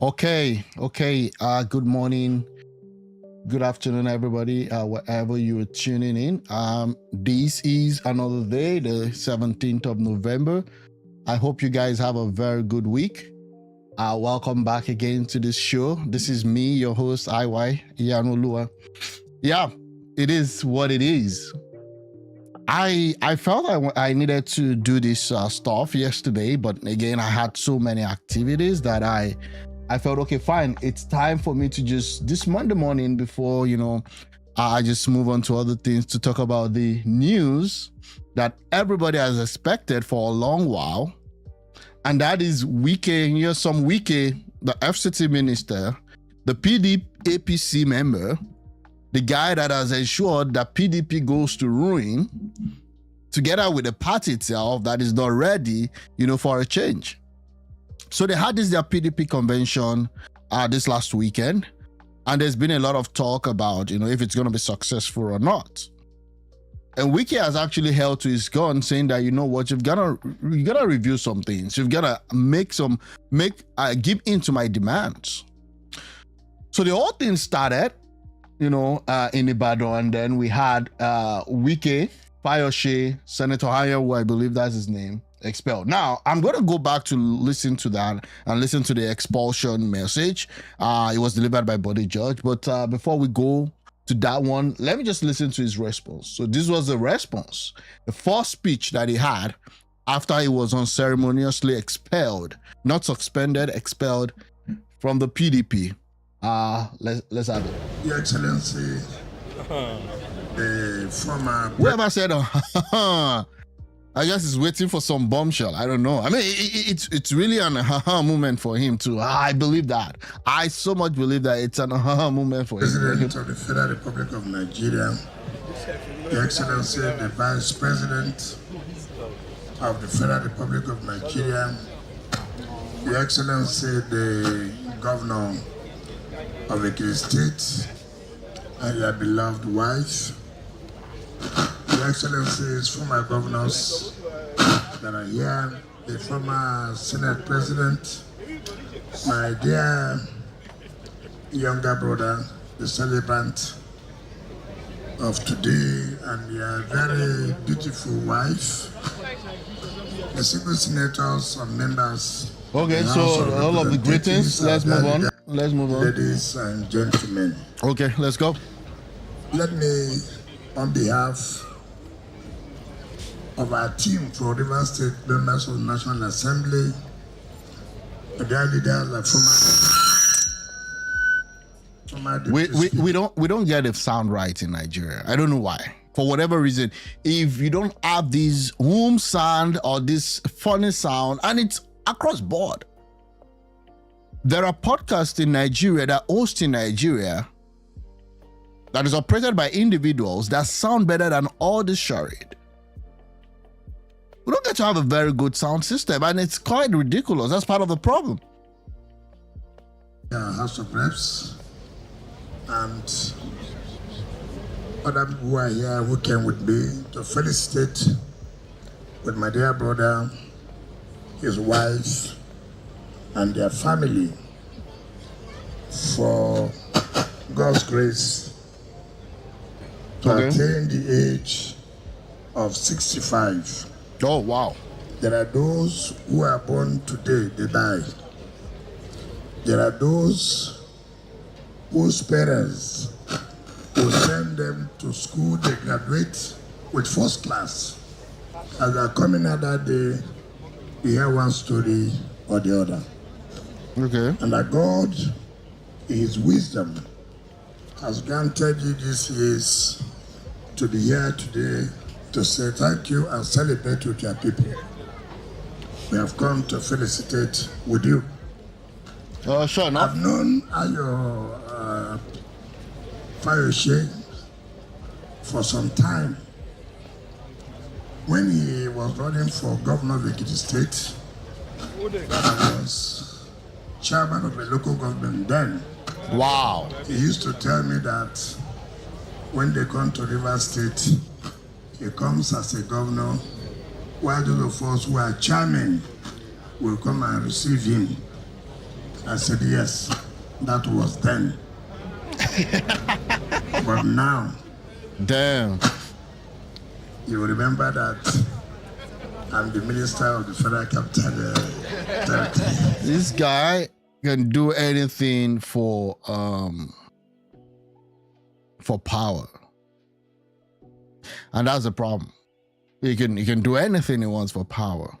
Okay. Good morning, good afternoon, everybody, wherever you are tuning in. This is another day, the 17th of November. I hope you guys have a very good week. Welcome back again to this show. This is me, your host, IY Yanolua. Yeah, it is what it is. I felt I needed to do this stuff yesterday, but again, I had so many activities that I felt, okay, fine. It's time for me to just, this Monday morning before, I just move on to other things, to talk about the news that everybody has expected for a long while. And that is WIKE, Nyesome WIKE, the FCT minister, the PDP APC member, the guy that has ensured that PDP goes to ruin, together with the party itself that is not ready, for a change. So they had their PDP convention this last weekend, and there's been a lot of talk about, if it's going to be successful or not. And WIKE has actually held to his gun, saying that, you've got to review some things. You've got to give in to my demands. So the whole thing started, in Ibadan, and then we had WIKE, Fayose, Senator Haya, who I believe that's his name, expelled. Now, I'm going to go back to listen to that and listen to the expulsion message. It was delivered by Body Judge. But before we go to that one, let me just listen to his response. So this was the response, the first speech that he had after he was unceremoniously expelled, not suspended, expelled from the PDP. Let's have it. Your Excellency, the former... Whoever said, I guess he's waiting for some bombshell. I don't know. I mean, it's really an aha moment for him too. I believe that. I so much believe that it's an aha moment for him. President of the Federal Republic of Nigeria, Your Excellency, the Vice President of the Federal Republic of Nigeria, Your Excellency, the Governor of the State, and your beloved wife, Your Excellencies, former governors that are here, the former Senate President, my dear younger brother, the celebrant of today, and your very beautiful wife, the single senators and members. Okay, so all of the greetings. Let's move on. Ladies and gentlemen. Okay, let's go. Let me, on behalf of our team for River State members of the National Assembly, their leaders are former we don't get the sound right in Nigeria. I don't know why. For whatever reason, if you don't have this home sound or this funny sound, and it's across board. There are podcasts in Nigeria that host in Nigeria that is operated by individuals that sound better than all this charade. We don't get to have a very good sound system, and it's quite ridiculous. That's part of the problem. House of Reps and other people who are here who came with me to felicitate with my dear brother, his wife, and their family for God's grace to attain the age of 65. Oh, wow. There are those who are born today, they die. There are those whose parents will send them to school, they graduate with first class. As they are coming out that day, you hear one story or the other. Okay. And that God, in His wisdom, has granted you these years to be here today to say thank you and celebrate with your people. We have come to felicitate with you. Sure enough. I've known Ayo Fayose for some time. When he was running for governor of Ekiti State, I was chairman of a local government then. Wow. He used to tell me that when they come to River State, he comes as a governor, while those of us who are chairmen will come and receive him. I said, yes, that was then. But now, damn, you remember that I'm the minister of the Federal Capital Territory. This guy can do anything for power, and that's the problem. He can do anything he wants for power,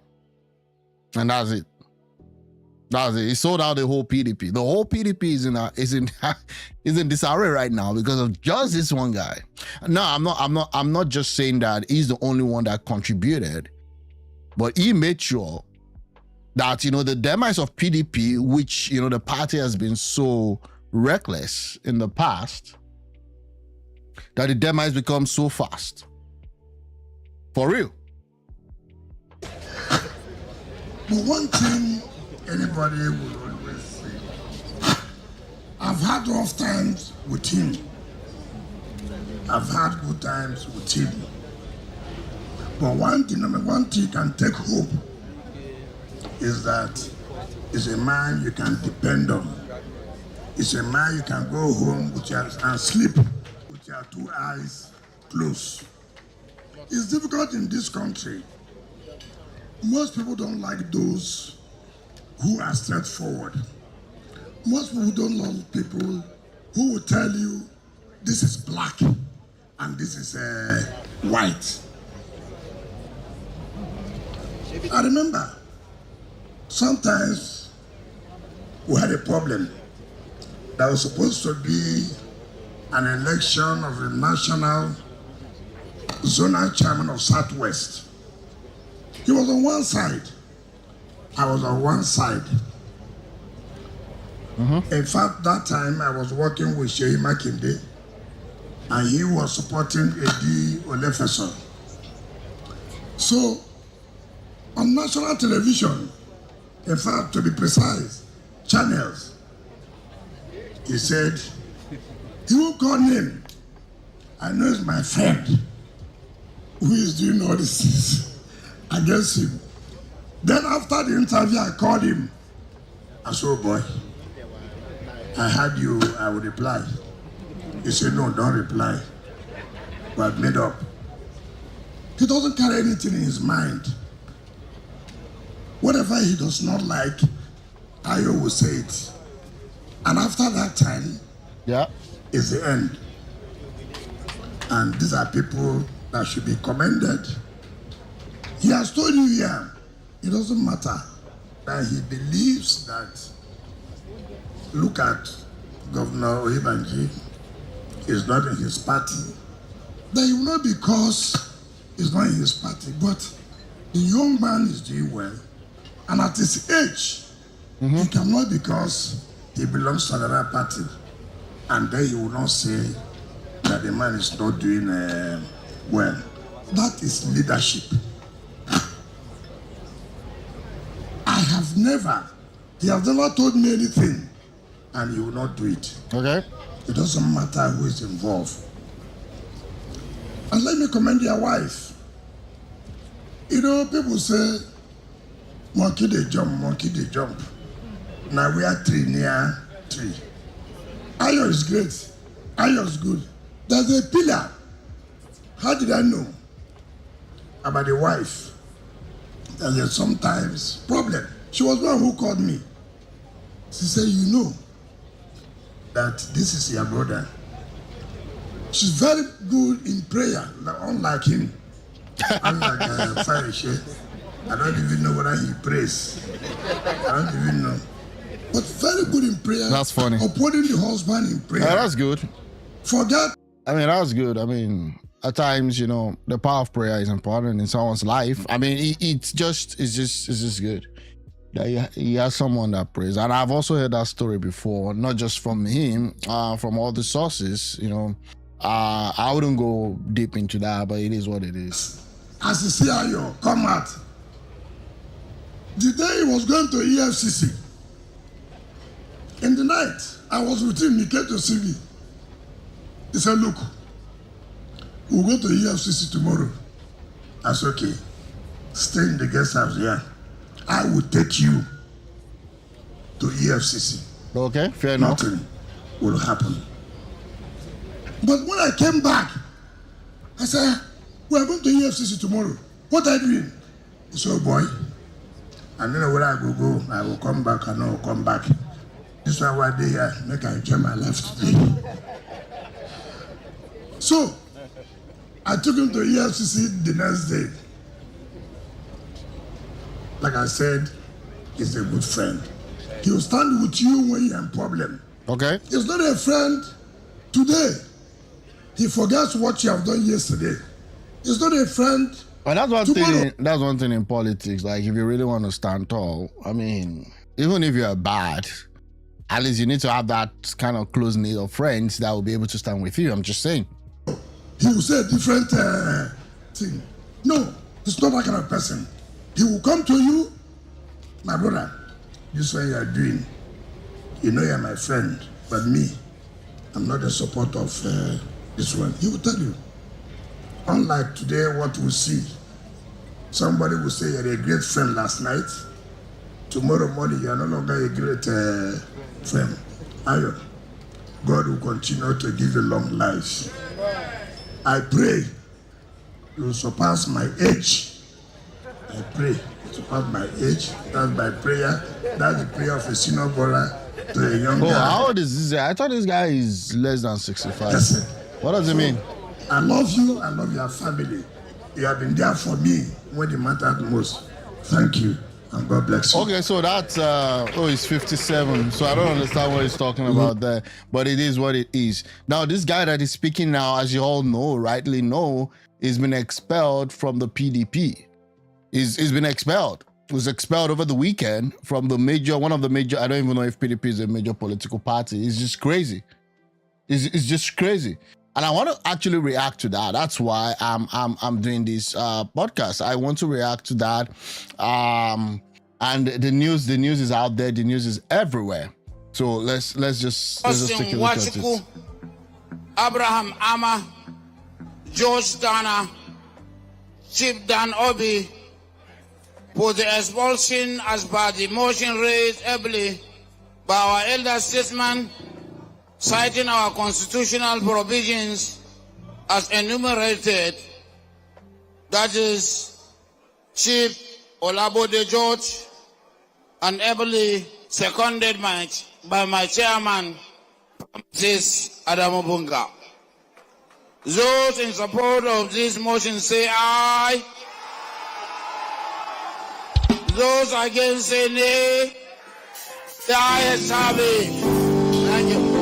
and that's it. That's it. He sold out the whole PDP. The whole PDP is in disarray right now because of just this one guy. No, I'm not just saying that he's the only one that contributed, but he made sure that the demise of PDP, which the party has been so reckless in the past, that the demise becomes so fast. For real. But one thing anybody will always say, I've had rough times with him. I've had good times with him. But one thing can take hope is that he's a man you can depend on. He's a man you can go home and sleep with your two eyes closed. It's difficult in this country. Most people don't like those who are straightforward. Most people don't love people who will tell you this is black and this is white. I remember sometimes we had a problem. There was supposed to be an election of the national zonal chairman of Southwest. He was on one side. I was on one side. In fact, that time I was working with YERIMA and he was supporting A.D. Olefeson. So, on national television, in fact, to be precise, channels, he said, he won't call name. I know it's my friend who is doing all these things against him. Then after the interview, I called him. I said, oh boy, I heard you, I would reply. He said, no, don't reply. But made up. He doesn't carry anything in his mind. Whatever he does not like, Ayo will say it. And after that time, is the end. And these are people that should be commended. He has told you here, it doesn't matter that he believes that, look at Governor Oyebanji, is not in his party. That he will not because he's not in his party, but the young man is doing well. And at his age, he cannot because he belongs to another party. And then he will not say that the man is not doing well. That is leadership. He has never told me anything, and he will not do it. Okay. It doesn't matter who is involved. And let me commend your wife. People say, monkey they jump, monkey they jump. Now we are tree near tree. Ayo is great. Ayo is good. There's a pillar. How did I know about the wife? There's sometimes problem. She was one who called me. She said, you know that this is your brother. She's very good in prayer, unlike him. Unlike Fayose. I don't even know whether he prays. I don't even know. But very good in prayer. That's funny. Upholding the husband in prayer. Yeah, that's good. Forget. That's good. At times, the power of prayer is important in someone's life. It's just good that he has someone that prays. And I've also heard that story before, not just from him, from all the sources. I wouldn't go deep into that, but it is what it is. as a CIO, come out. The day he was going to EFCC, in the night, I was with him, he came to see me. He said, look, we'll go to EFCC tomorrow. I said, okay, stay in the guest house here. I will take you to EFCC. Okay, fair enough. Nothing will happen. But when I came back, I said, we are going to EFCC tomorrow. What are you doing? He said, oh boy, I don't know where I will go. I will come back, I know I will come back. This is why I did here, make I enjoy my life today. So, I took him to EFCC the next day. Like I said, he's a good friend. He will stand with you when you're in problem. Okay. He's not a friend today. He forgets what you have done yesterday. He's not a friend. Well, that's one tomorrow. thing. That's one thing in politics. Like, if you really want to stand tall, I mean, even if you're bad, at least you need to have that kind of close knit of friends that will be able to stand with you. I'm just saying. He will say a different thing. No, he's not that kind of person. He will come to you, my brother, this is what you are doing. You know you're my friend, but me, I'm not a support of this one. He will tell you. Unlike today, what we see, somebody will say you're a great friend last night. Tomorrow morning, you're no longer a great friend. Ayo, God will continue to give you long life. I pray you will surpass my age. I pray surpass my age. That's my prayer. That's the prayer of a senior brother to a young guy. How old is this guy? I thought this guy is less than 65. That's it. What does it mean? I love you. I love your family. You have been there for me when it mattered most. Thank you, and God bless you. Okay, so that's he's 57. So I don't understand what he's talking about there, but it is what it is. Now, this guy that is speaking now, as you all know, rightly know, has been expelled from the PDP. He's been expelled. He was expelled over the weekend from the one of the major. I don't even know if PDP is a major political party. It's just crazy. It's just crazy. And I want to actually react to that. That's why I'm doing this podcast. I want to react to that. And the news is out there. The news is everywhere. So let's just take a look at it. Abraham Ama, George Dana, Chief Dan Obi, for the expulsion as per the motion raised ably by our elder statesman, citing our constitutional provisions as enumerated, that is Chief Olabode George, and ably seconded by my chairman, Mrs. Adamu Bunga. Those in support of this motion say aye. Those against say nay. The ayes have it. Thank you.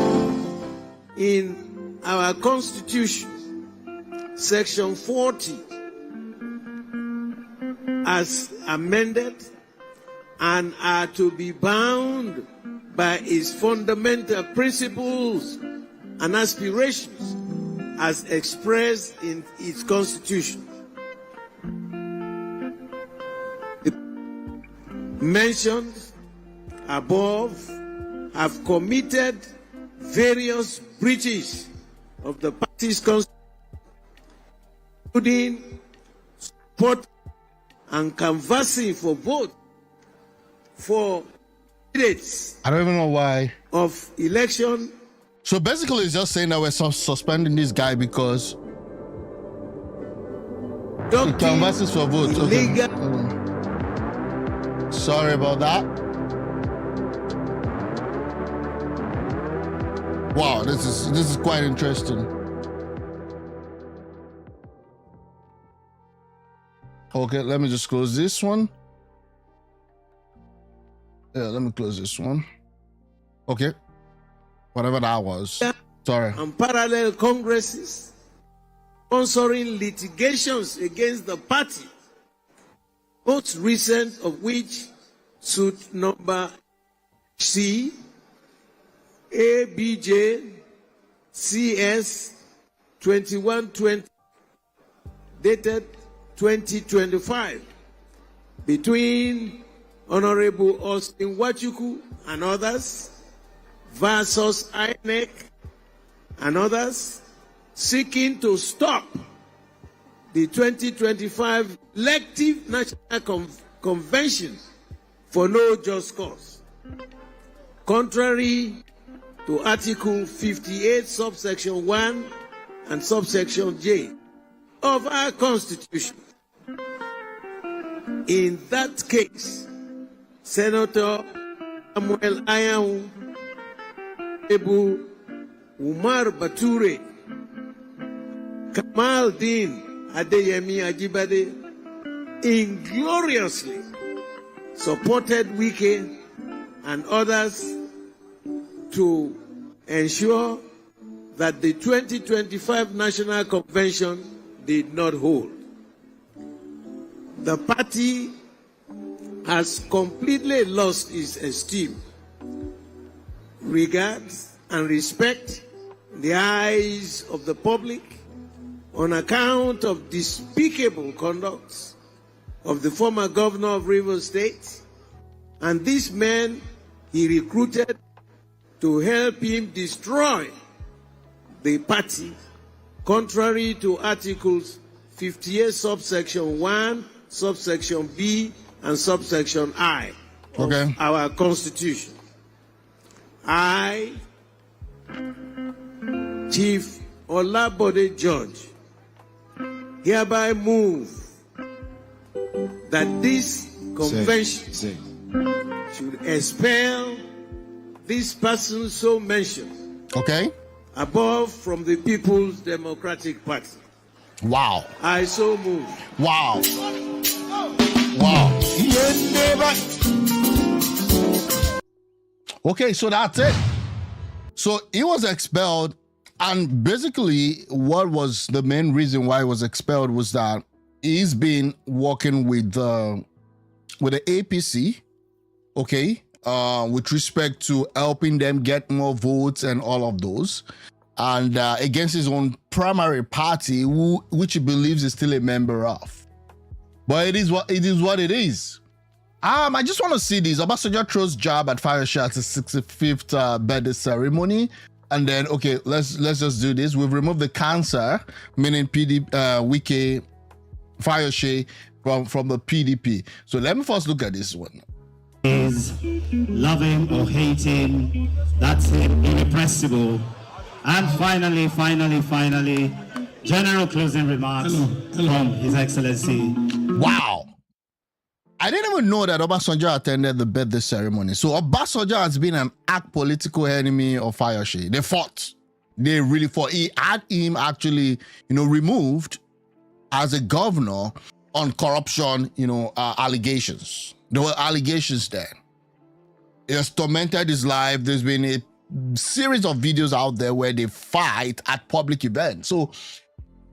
In our Constitution, Section 40, as amended, and are to be bound by its fundamental principles and aspirations as expressed in its Constitution. The mentioned above have committed various breaches of the party's constitution, including support and canvassing for vote for candidates. I don't even know why. Of election. So basically, it's just saying that we're suspending this guy because he canvasses for votes. Okay. Sorry about that. Wow, this is quite interesting. Okay, let me just close this one. Yeah, let me close this one. Okay. Whatever that was. Sorry. And parallel congresses sponsoring litigations against the party, most recent of which suit number C ABJ CS 2120 dated 2025 between Honorable Austin Wachuku and others versus INEC and others seeking to stop the 2025 elective national convention for no just cause. Contrary to Article 58, subsection 1 and subsection J of our Constitution. In that case, Senator Samuel Ayahu, Ebu Umar Bature, Kamal Din Adeyemi Ajibade ingloriously supported WIKE and others to ensure that the 2025 National Convention did not hold. The party has completely lost its esteem, regard, and respect in the eyes of the public on account of despicable conduct of the former governor of Rivers State and these men he recruited to help him destroy the party, contrary to Articles 58, subsection 1, subsection B, and subsection I of our Constitution. I, Chief Olabode George, hereby move that this convention should expel this person so mentioned above from the People's Democratic Party. Wow. I so move. Wow. Wow. Okay, so that's it. So he was expelled, and basically what was the main reason why he was expelled was that he's been working with the APC, with respect to helping them get more votes and all of those, and against his own primary party, which he believes is still a member of. But it is what it is. I just want to see this. Obasanjo throws jab at Fayose at his 65th birthday ceremony. And then, let's just do this. We've removed the cancer, meaning PDP, WIKE, Fayose from the PDP. So let me first look at this one. Is loving or hating, that's him, irrepressible. And finally, general closing remarks from His Excellency. Wow. I didn't even know that Obasanjo attended the birthday ceremony. So Obasanjo has been an political enemy of Fayose. They fought. They really fought. He had him actually, removed as a governor on corruption, allegations. There were allegations there. He has tormented his life. There's been a series of videos out there where they fight at public events. So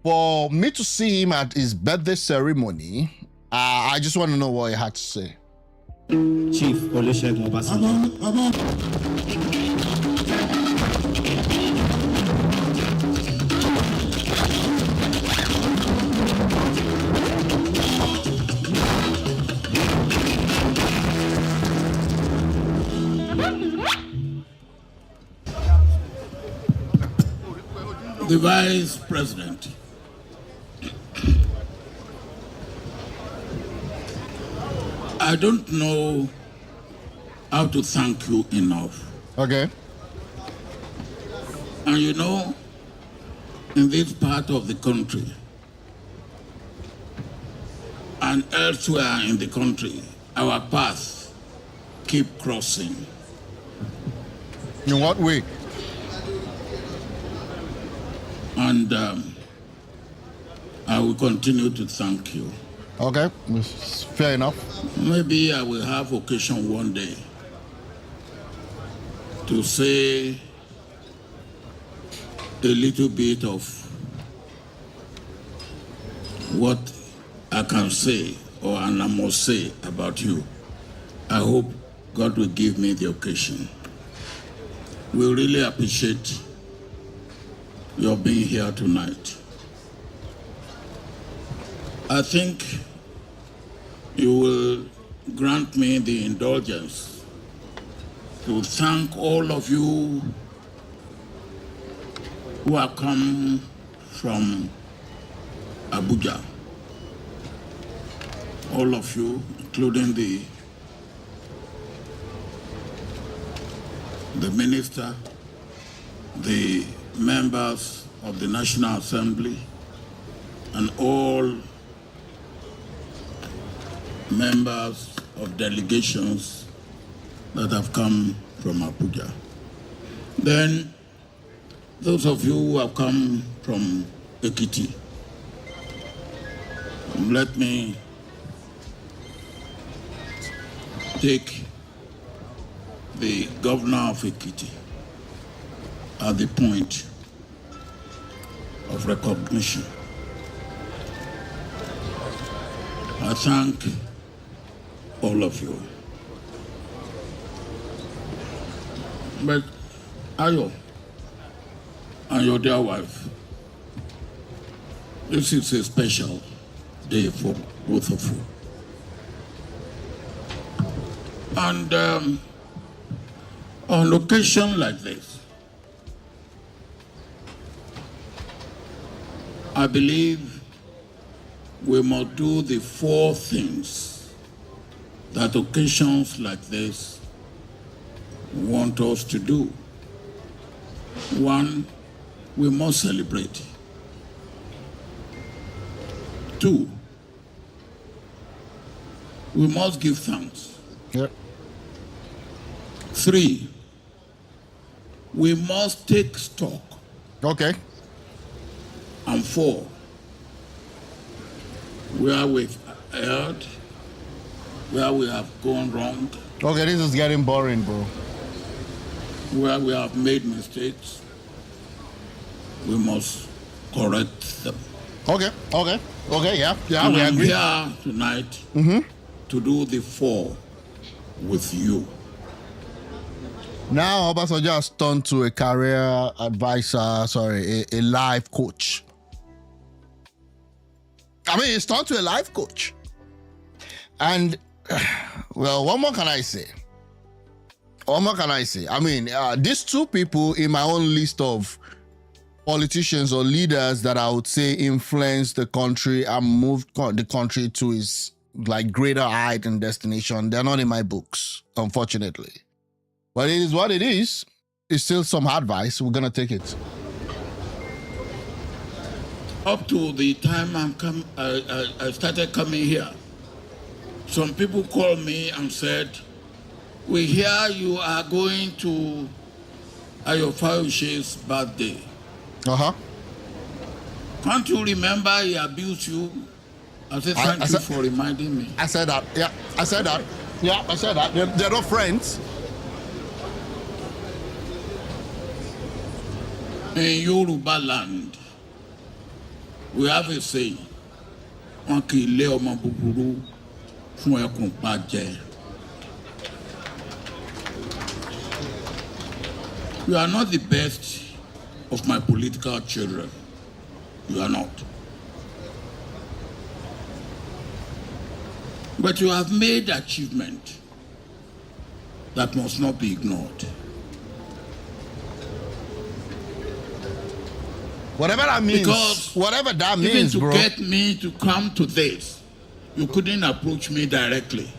for me to see him at his birthday ceremony, I just want to know what he had to say. Chief Olusegun Obasanjo. The Vice President. I don't know how to thank you enough. Okay. And in this part of the country and elsewhere in the country, our paths keep crossing. In what way? And I will continue to thank you. Okay, fair enough. Maybe I will have occasion one day to say a little bit of what I can say or I must say about you. I hope God will give me the occasion. We really appreciate your being here tonight. I think you will grant me the indulgence to thank all of you who have come from Abuja. All of you, including the minister, the members of the National Assembly, and all members of delegations that have come from Abuja. Then, those of you who have come from Ekiti, let me take the governor of Ekiti at the point of recognition. I thank all of you. But Ayo and your dear wife, this is a special day for both of you. And on occasion like this, I believe we must do the 4 things that occasions like this want us to do. 1, we must celebrate. 2, we must give thanks. Yep. 3, we must take stock. Okay. And 4, where we've erred, where we have gone wrong, Okay, this is getting boring, bro. where we have made mistakes, we must correct them. Okay, yeah, And we I'm agree. here tonight to do the 4 with you. Now, Obasanjo has turned to a career advisor, a life coach. I mean, he's turned to a life coach. And, well, what more can I say? I mean, these 2 people in my own list of politicians or leaders that I would say influenced the country and moved the country to its like greater height and destination, they're not in my books, unfortunately. But it is what it is. It's still some advice. We're gonna take it. Up to the time I started coming here, some people called me and said, we hear you are going to Ayo Fayose's birthday. Uh-huh. Can't you remember he abused you? I said, thank you for reminding me. I said that. Yeah, I said that. Yeah, I said that. They're not friends. In Yoruba land, we have a saying, "Wọn kì í lé ọmọ búburú fún ẹkùn pàjẹ́." You are not the best of my political children. You are not. But you have made achievement that must not be ignored. Whatever that means. Because whatever that even means, to bro. get me to come to this, you couldn't approach me directly.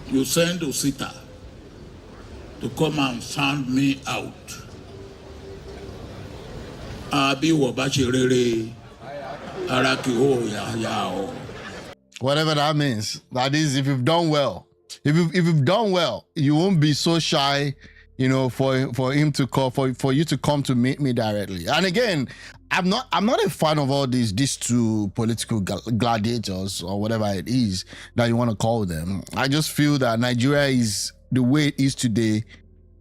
You sent Osita to come and sound me out. Abi wabachirere araki ho ya o. Whatever that means. That is, if you've done well. If you've done well, you won't be so shy, you know, for him to call, for you to come to meet me directly. And again, I'm not a fan of all these 2 political gladiators or whatever it is that you want to call them. I just feel that Nigeria is the way it is today,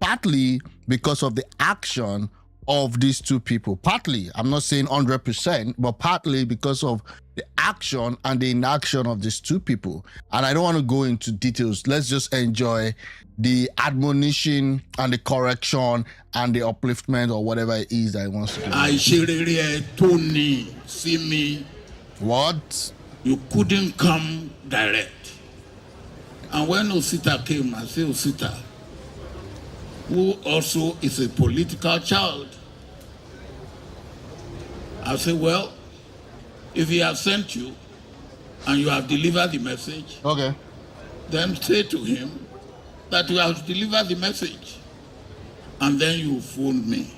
partly because of the action of these 2 people. Partly, I'm not saying 100%, but partly because of the action and the inaction of these 2 people. And I don't want to go into details. Let's just enjoy the admonition and the correction and the upliftment or whatever it is that he wants to do. Àìṣerere ẹ tó ní sí mi What? You couldn't come direct. And when Osita came, I said, Osita, who also is a political child, I said, well, if he has sent you and you have delivered the message, Okay. then say to him that you have delivered the message. And then you phoned me.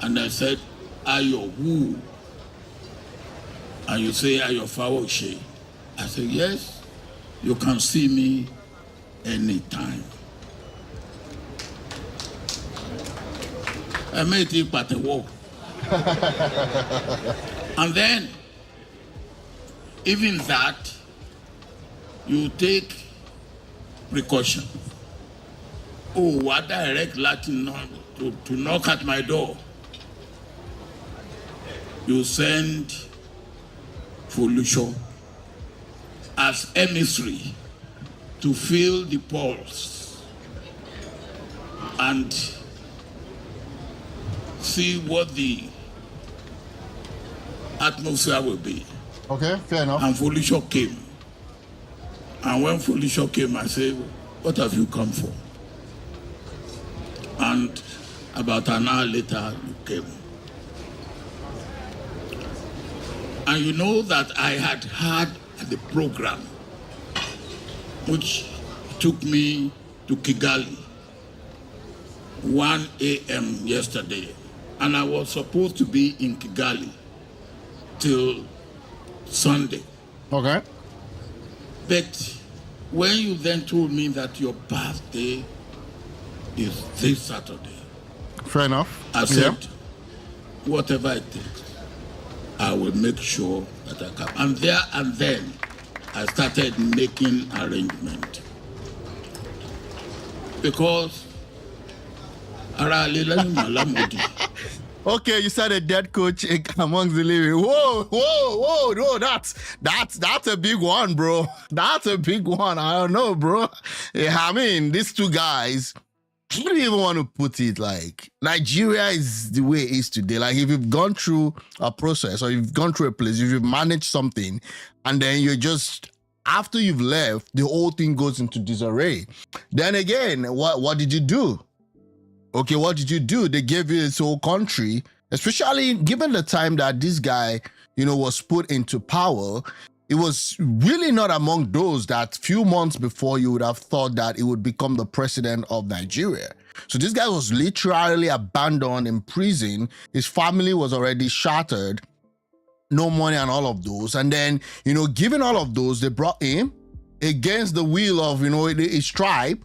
And I said, Ayo, who? And you say, Ayo Fayose. I said, yes, you can see me anytime. I made it but a walk. And then, even that, you take precaution. Oh, what direct Latin to knock at my door. You send Folusho as emissary to feel the pulse and see what the atmosphere will be. Okay, fair enough. And Folusho came. And when Folusho came, I said, what have you come for? And about an hour later, you came. And you know that I had the program, which took me to Kigali, 1 a.m. yesterday. And I was supposed to be in Kigali till Sunday. Okay. But when you then told me that your birthday is this Saturday, Fair enough. I said, whatever it takes, I will make sure that I come. And there and then, I started making arrangement. Because Okay, you said a dead coach amongst the living. Whoa, no, that's a big one, bro. That's a big one. I don't know, bro. Yeah, I mean, these two guys, I don't even want to put it like Nigeria is the way it is today. Like if you've gone through a process or you've gone through a place, if you've managed something, and then you're just after you've left, the whole thing goes into disarray. Then again, what did you do? Okay, what did you do? They gave you this whole country, especially given the time that this guy, was put into power. It was really not among those that few months before you would have thought that it would become the president of Nigeria. So this guy was literally abandoned in prison. His family was already shattered, no money and all of those. And then, given all of those, they brought him against the will of, his tribe.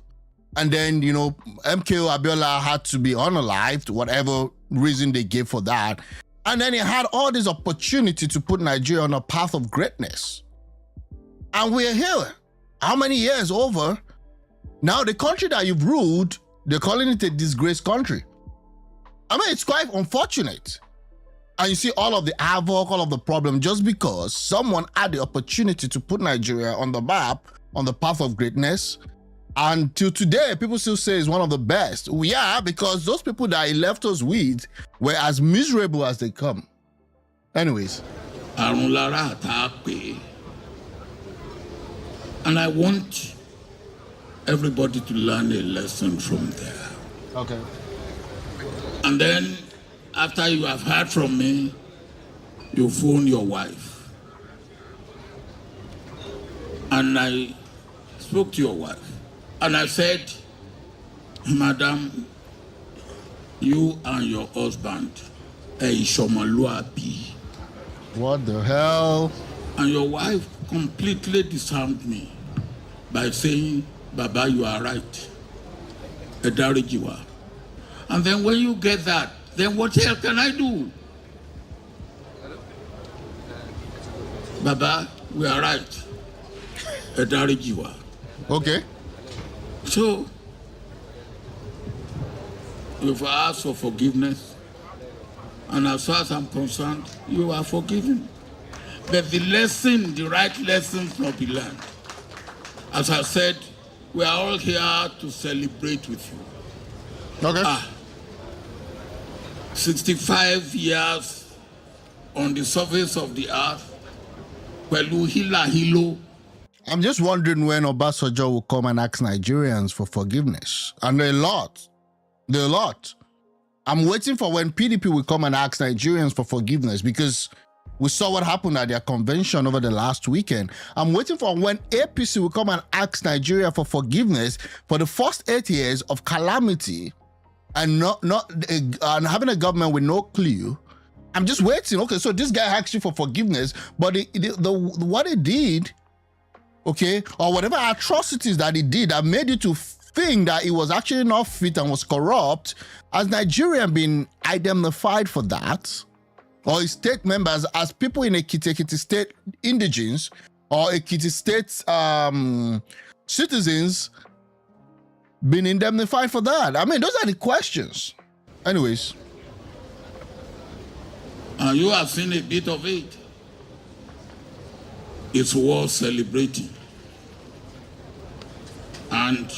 And then, MKO Abiola had to be unalived, whatever reason they gave for that. And then he had all this opportunity to put Nigeria on a path of greatness. And we're here. How many years over? Now the country that you've ruled, they're calling it a disgraced country. I mean, it's quite unfortunate. And you see all of the havoc, all of the problem, just because someone had the opportunity to put Nigeria on the map, on the path of greatness. And till today, people still say it's one of the best. Yeah, because those people that he left us with were as miserable as they come. Anyways. And I want everybody to learn a lesson from there. Okay. And then, after you have heard from me, you phone your wife. And I spoke to your wife. And I said, Madam, you and your husband, what the hell? And your wife completely disarmed me by saying, Baba, you are right. Edarijiwa. And then when you get that, then what else can I do? Baba, we are right. Edarijiwa. Okay. So, you've asked for forgiveness, and as far as I'm concerned, you are forgiven. But the right lessons must be learned. As I said, we are all here to celebrate with you. Okay. 65 years on the surface of the earth, pẹ̀lú hílàhílò. I'm just wondering when Obasanjo will come and ask Nigerians for forgiveness. And there are a lot. I'm waiting for when PDP will come and ask Nigerians for forgiveness, because we saw what happened at their convention over the last weekend. I'm waiting for when APC will come and ask Nigeria for forgiveness for the first 8 years of calamity and and having a government with no clue. I'm just waiting. Okay, so this guy asked you for forgiveness, but what he did, okay, or whatever atrocities that he did that made you to think that he was actually not fit and was corrupt, has Nigeria been indemnified for that? Or his state members, as people in Ekiti State indigenes or Ekiti State citizens, been indemnified for that? I mean, those are the questions. Anyways. You have seen a bit of it. It's worth celebrating. And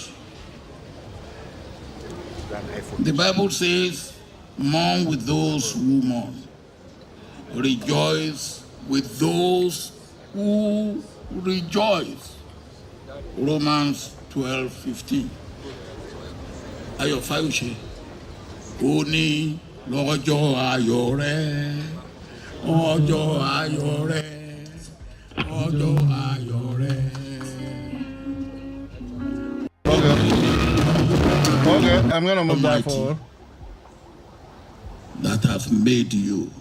the Bible says, mourn with those who mourn. Rejoice with those who rejoice. Romans 12:15. Ayọ̀ Fayose. Ó ní lọ́jọ́ ayọ̀ rẹ, ọjọ́ ayọ̀ rẹ, ọjọ́ ayọ̀ rẹ. Okay, I'm gonna move that forward. That has made you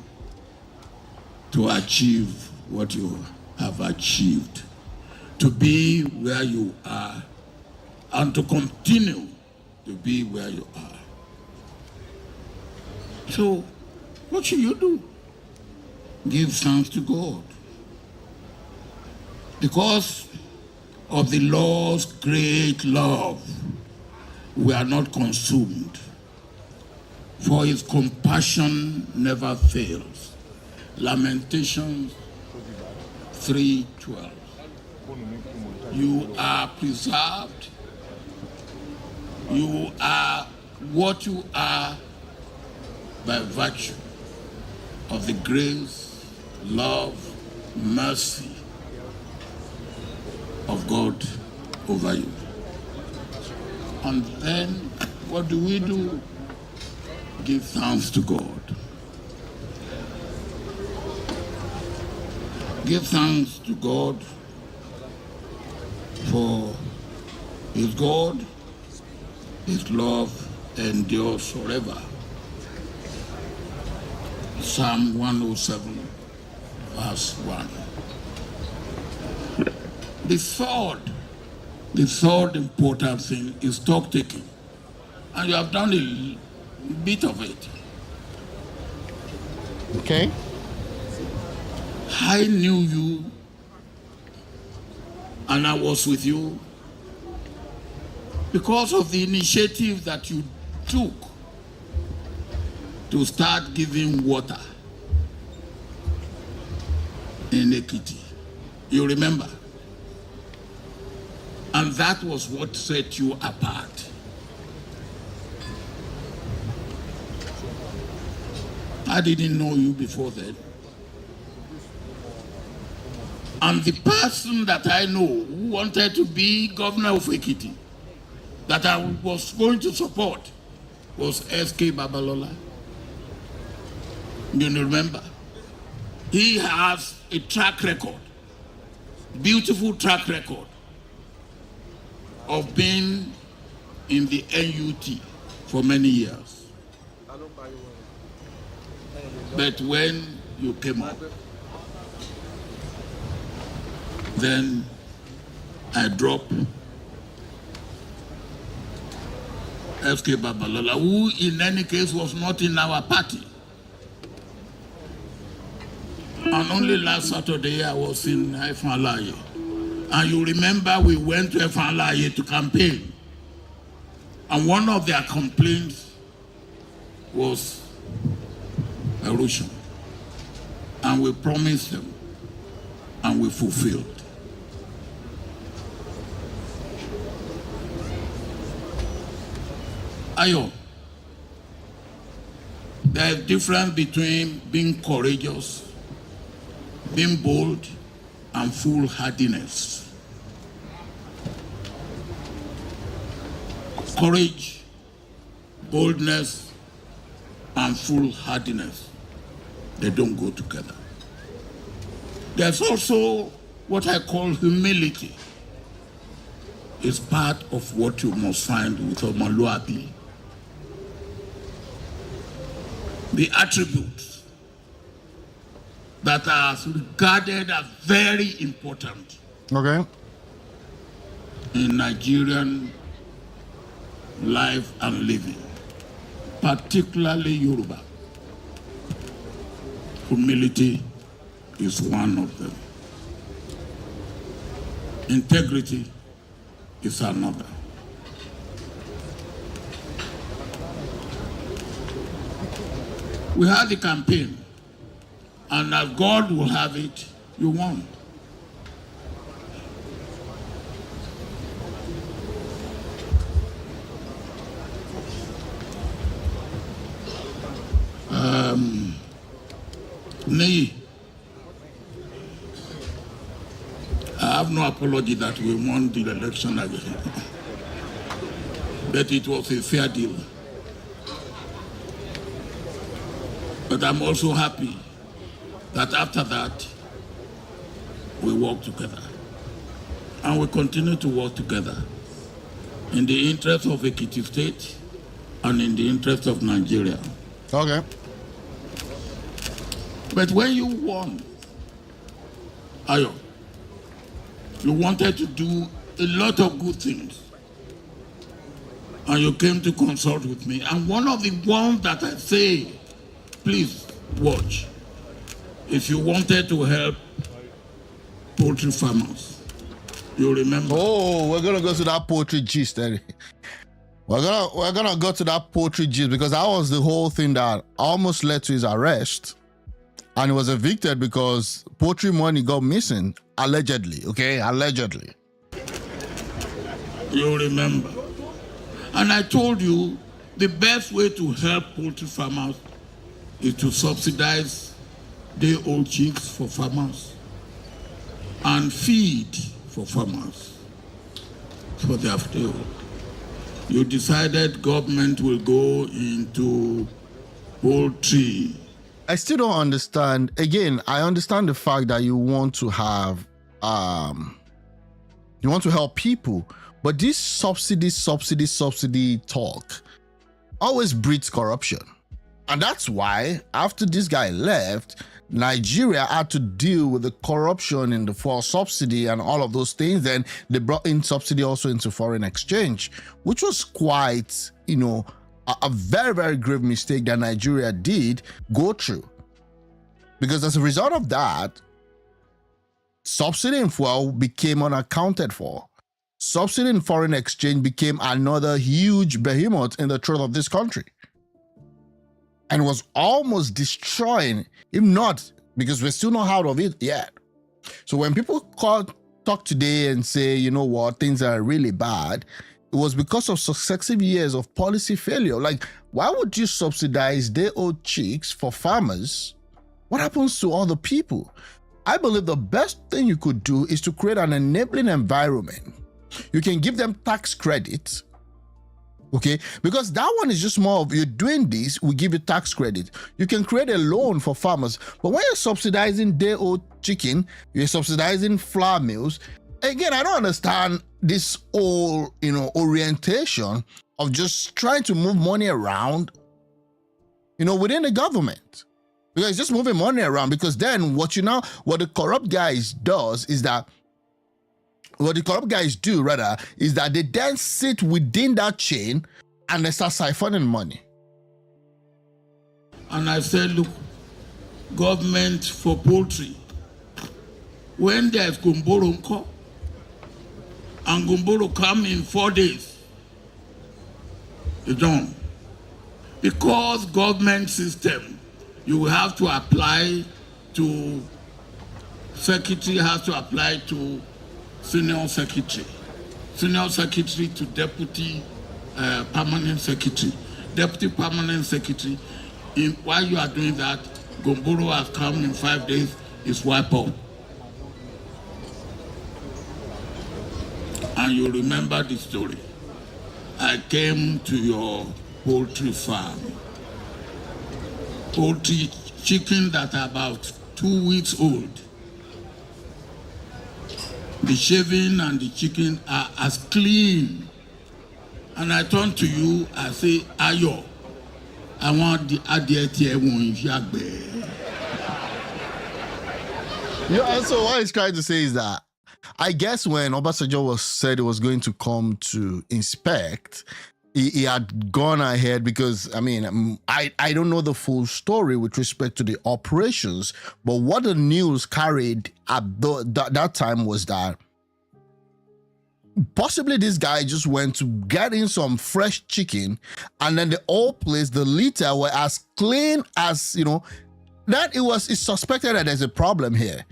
to achieve what you have achieved, to be where you are, and to continue to be where you are. So, what should you do? Give thanks to God. Because of the Lord's great love, we are not consumed, for his compassion never fails. Lamentations 3:12. You are preserved. You are what you are by virtue of the grace, love, mercy of God over you. And then what do? Give thanks to God. Give thanks to God for his God, his love endures forever. Psalm 107, verse 1. The third important thing is stock taking. And you have done a bit of it. Okay. I knew you and I was with you because of the initiative that you took to start giving water in Ekiti. You remember? And that was what set you apart. I didn't know you before then. And the person that I know who wanted to be governor of Ekiti, that I was going to support, was S.K. Babalola. You remember? He has a track record, beautiful track record, of being in the NUT for many years. But when you came up, then I dropped S.K. Babalola, who in any case was not in our party. And only last Saturday I was in Efalaye. And you remember we went to Efalaye to campaign. And one of their complaints was erosion. And we promised them and we fulfilled. Ayo, there's a difference between being courageous, being bold, and foolhardiness. Courage, boldness, and foolhardiness, they don't go together. There's also what I call humility. It's part of what you must find with Omoluabi. The attributes that are regarded as very important in Nigerian life and living, particularly Yoruba. Humility is one of them. Integrity is another. We had the campaign, and as God will have it, you won. I have no apology that we won the election again, but it was a fair deal. But I'm also happy that after that, we work together. And we continue to work together in the interest of Ekiti State and in the interest of Nigeria. Okay. But when you won, Ayo, you wanted to do a lot of good things. And you came to consult with me. And one of the ones that I say, please watch, if you wanted to help poultry farmers, you remember. Oh, we're gonna go to that poultry gist, Eddie. We're gonna go to that poultry gist because that was the whole thing that almost led to his arrest, and he was evicted because poultry money got missing, allegedly. Okay, allegedly. You remember, and I told you the best way to help poultry farmers is to subsidize day-old chicks for farmers and feed for farmers for their day-old. You decided government will go into poultry. I still don't understand. Again, I understand the fact that you want to have, you want to help people, but this subsidy talk always breeds corruption. And that's why after this guy left, Nigeria had to deal with the corruption in the fuel subsidy and all of those things. Then they brought in subsidy also into foreign exchange, which was quite, a very, very grave mistake that Nigeria did go through. Because as a result of that, subsidy in fuel became unaccounted for. Subsidy in foreign exchange became another huge behemoth in the throat of this country. And was almost destroying, if not, because we're still not out of it yet. So when people talk today and say, you know what, things are really bad, it was because of successive years of policy failure. Like, why would you subsidize day-old chicks for farmers? What happens to other people? I believe the best thing you could do is to create an enabling environment. You can give them tax credits. Okay, because that one is just more of you're doing this, we give you tax credit. You can create a loan for farmers, but when you're subsidizing day-old chicken, you're subsidizing flour mills. Again, I don't understand this whole, orientation of just trying to move money around, within the government. Because it's just moving money around. Because then what the corrupt guys do is that they then sit within that chain and they start siphoning money. And I said, look, government for poultry, when there's Gumboro and Gumboro come in 4 days, it's done. Because government system, you will have to apply to, secretary has to apply to senior secretary to deputy permanent secretary, deputy permanent secretary. While you are doing that, Gumboro has come in 5 days, is wiped out. and you remember the story. I came to your poultry farm. Poultry chicken that are about 2 weeks old. The shaving and the chicken are as clean. And I turn to you, I say, Ayo, I want the adietie one yagbe. Yeah, so what he's trying to say is that I guess when Obasanjo said he was going to come to inspect, he had gone ahead because, I mean, I don't know the full story with respect to the operations, but what the news carried at that time was that possibly this guy just went to get in some fresh chicken, and then the whole place, the litter were as clean as, that it's suspected that there's a problem here.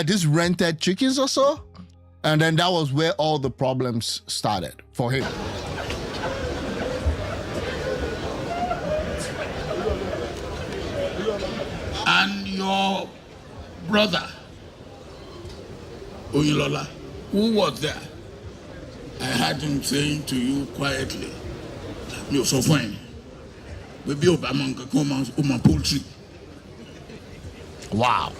These rented chickens or so, and then that was where all the problems started for him. And your brother, Oyilola, who was there? I heard him saying to you quietly, "You're so fine. Baby Obama come on poultry." Wow.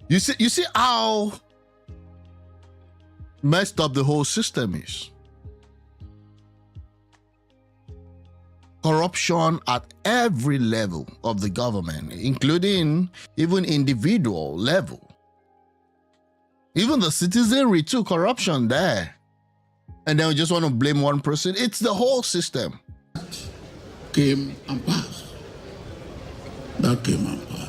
You see how messed up the whole system is. Corruption at every level of the government, including even individual level. Even the citizenry too, corruption there. And then we just want to blame one person. It's the whole system. Came and passed. That came and passed.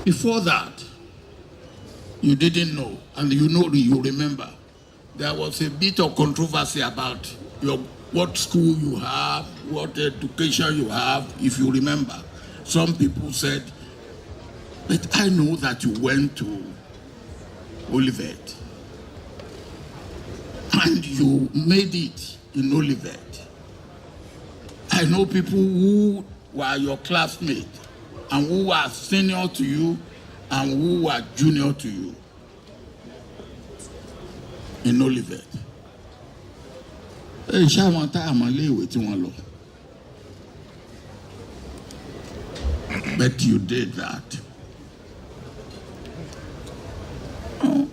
Before that, you didn't know, and you remember, there was a bit of controversy about what school you have, what education you have, if you remember. Some people said, but I know that you went to Olivet, and you made it in Olivet. I know people who were your classmates, and who were senior to you, and who were junior to you in Olivet. But you did that. Oh.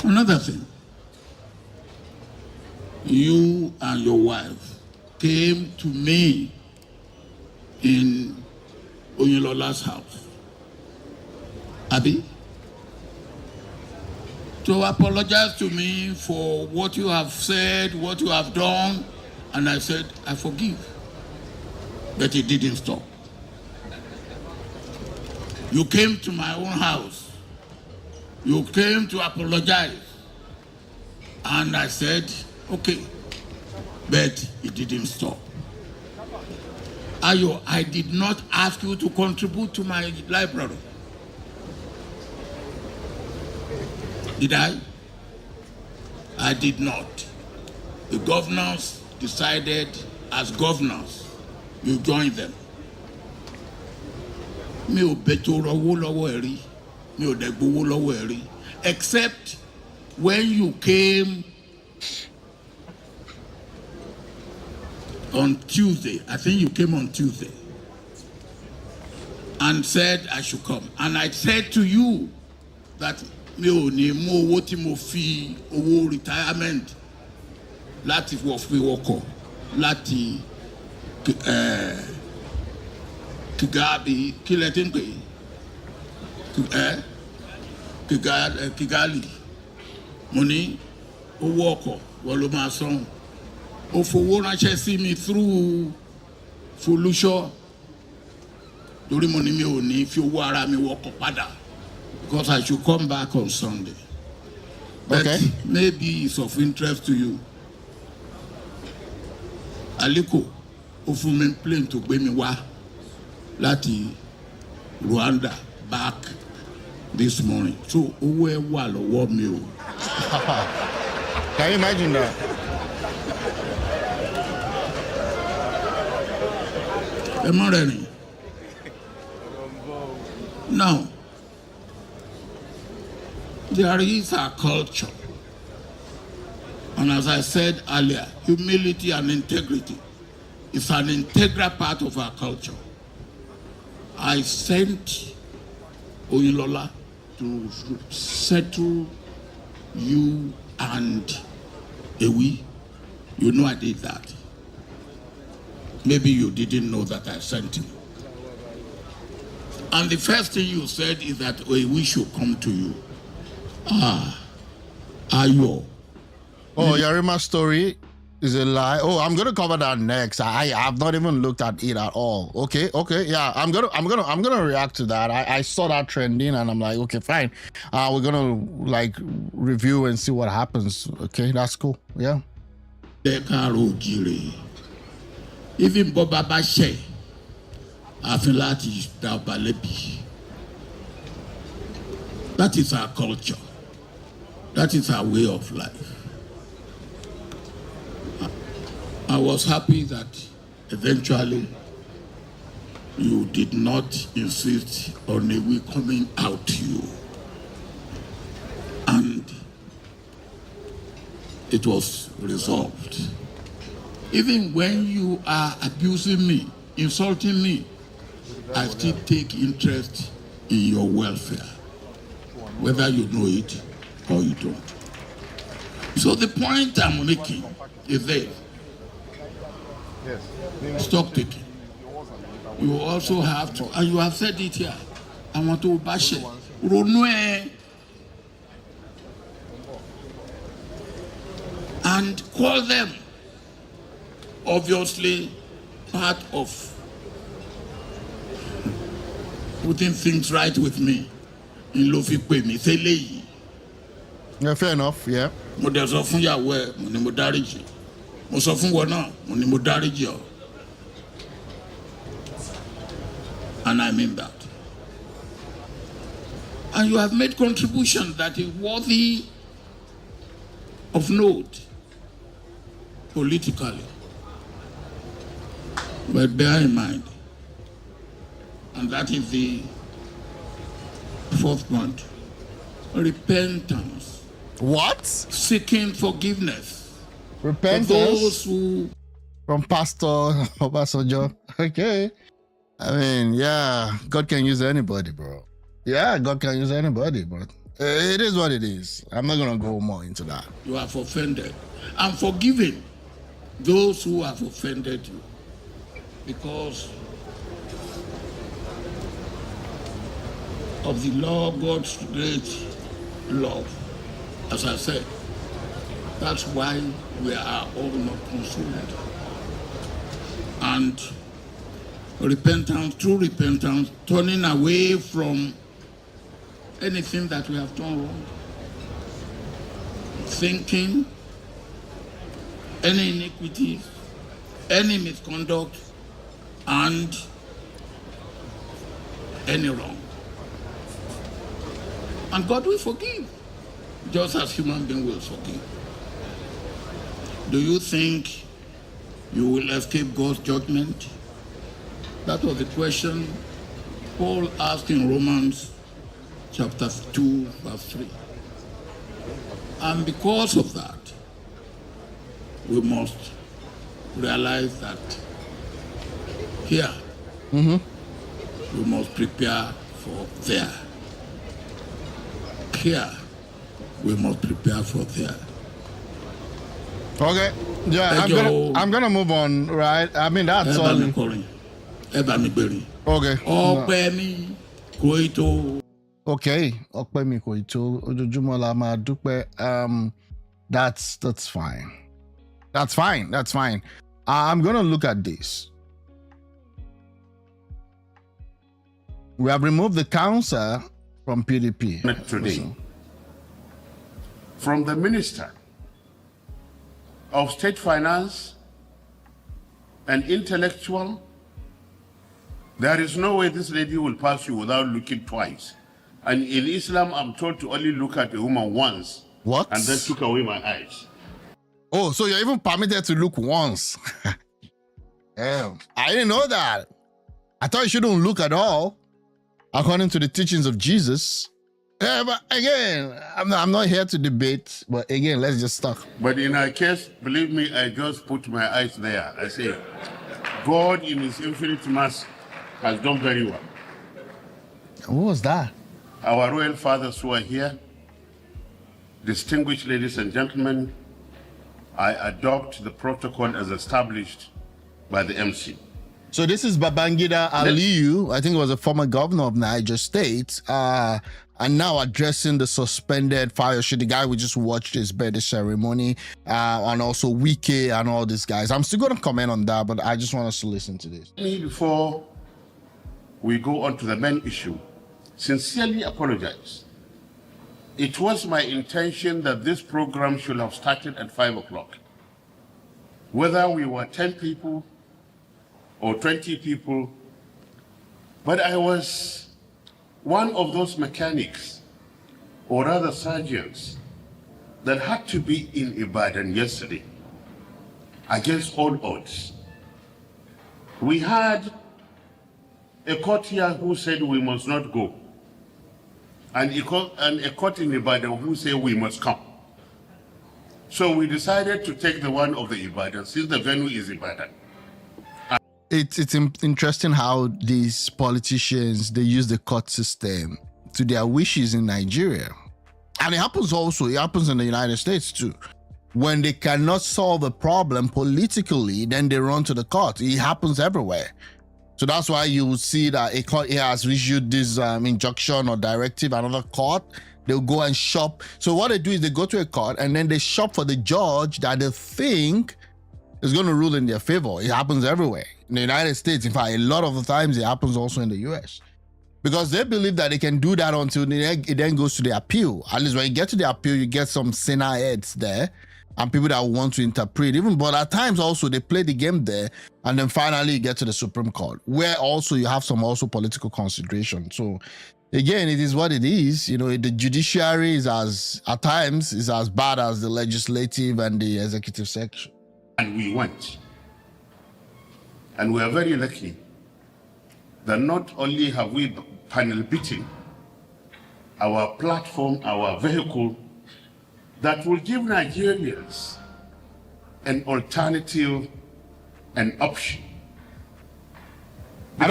Another thing, you and your wife came to me in Oyinlola's house, Abi, to apologize to me for what you have said, what you have done, and I said, I forgive. But it didn't stop. You came to my own house. You came to apologize. And I said, okay, but it didn't stop. Ayo, I did not ask you to contribute to my library. Did I? I did not. The governors decided as governors, you join them. Mi ò bẹ̀tọ̀ owó lọ́wọ́ ẹ rí, mi ò dẹ̀ gbowó lọ́wọ́ ẹ rí, except when you came on Tuesday. I think you came on Tuesday and said I should come. And I said to you that mi ò ní mú owó tí mo fi owó retirement láti fi wọkọ̀ láti Kigali, Kigali, mo ní owó ọkọ̀ wọ́n ló máa san. Ó fowó ránṣẹ́ sí mi through Folusho. Torí mo ní mi ò ní fi owó ara mi wọkọ̀ padà, because I should come back on Sunday. But okay, maybe it's of interest to you. Aliko, ó fún mi plane tó gbé mi wá láti Rwanda back this morning. So owó ẹ wà lọ́wọ́ mi o. Can you imagine that? Ẹ mọ̀ rẹ̀ ni. Now, there is a culture. And as I said earlier, humility and integrity is an integral part of our culture. I sent Oyinlola to settle you and Ewi. You know I did that. Maybe you didn't know that I sent him. And the first thing you said is that Ewi should come to you. Ayo. Oh, YERIMA story is a lie. Oh, I'm gonna cover that next. I have not even looked at it at all. Okay, yeah. I'm gonna react to that. I saw that trending and I'm like, okay, fine. We're gonna like review and see what happens. Okay, that's cool. Yeah. Even Boba Bashe, I feel like he's Balebi. That is our culture. That is our way of life. I was happy that eventually you did not insist on a we coming out to you. And it was resolved. Even when you are abusing me, insulting me, I still take interest in your welfare, whether you know it or you don't. So the point I'm making is this. Stock taking. You also have to, and you have said it here, I want to bash it. And call them, obviously, part of putting things right with me in Lofi Kwemi. Say lay. Yeah, fair enough. Yeah. Mo de sọ fún yàwó ẹ, mo ní mo dáríjì. Mo sọ fún wọn náà, mo ní mo dáríjì ọ. And I mean that. And you have made contribution that is worthy of note politically. But bear in mind, and that is the fourth point, repentance. What? Seeking forgiveness. Repentance? For those who... From Pastor Obasanjo. Okay. I mean, yeah, God can use anybody, bro. Yeah, God can use anybody, but it is what it is. I'm not going to go more into that. You have offended. I'm forgiving those who have offended you because of the law, God's great love. As I said, that's why we are all not consumed. And repentance, true repentance, turning away from anything that we have done wrong. Thinking, any iniquities, any misconduct, and any wrong. And God will forgive, just as human beings will forgive. Do you think you will escape God's judgment? That was the question Paul asked in Romans chapter 2, verse 3. And because of that, we must realize that here, we must prepare for there. Here, we must prepare for there. Okay. Yeah, I'm gonna move on, right? I mean, that's all. Okay. Okay. Okpemi Koito, Ojoojúmọ́ máa dúpẹ́. That's fine. That's fine. I'm gonna look at this. We have removed the council from PDP today from the Minister of State Finance and Intellectual. There is no way this lady will pass you without looking twice. And in Islam, I'm told to only look at a woman once. What? And then took away my eyes. Oh, so you're even permitted to look once. Damn. I didn't know that. I thought you shouldn't look at all. according to the teachings of Jesus. But again, I'm not here to debate, but again, let's just talk. But in our case, believe me, I just put my eyes there. I say, God in his infinite mercy has done very well. What was that? Our royal fathers who are here, distinguished ladies and gentlemen, I adopt the protocol as established by the MC. So this is Babangida Aliyu, I think he was a former governor of Niger State, and now addressing the suspended Fayose, the guy we just watched his birthday ceremony, and also WIKE and all these guys. I'm still going to comment on that, but I just want us to listen to this. Before we go on to the main issue, sincerely apologize. It was my intention that this program should have started at 5 o'clock. Whether we were 10 people or 20 people, but I was one of those mechanics, or rather surgeons, that had to be in Ibadan yesterday, against all odds. We had a court here who said we must not go, and a court in Ibadan who said we must come. So we decided to take the one of the Ibadan, since the venue is Ibadan. It's interesting how these politicians, they use the court system to their wishes in Nigeria. And it happens in the United States too. When they cannot solve a problem politically, then they run to the court. It happens everywhere. So that's why you will see that a court here has issued this injunction or directive, another court, they'll go and shop. So what they do is they go to a court and then they shop for the judge that they think is going to rule in their favor. It happens everywhere. In the United States, in fact, a lot of the times it happens also in the US. Because they believe that they can do that until it then goes to the appeal. At least when you get to the appeal, you get some sinner heads there and people that want to interpret. But at times also they play the game there, and then finally you get to the Supreme Court, where also you have some also political consideration. So again, it is what it is. You know, the judiciary is at times is as bad as the legislative and the executive section. And we went. And we are very lucky that not only have we panel beaten our platform, our vehicle, that will give Nigerians an alternative, an option. I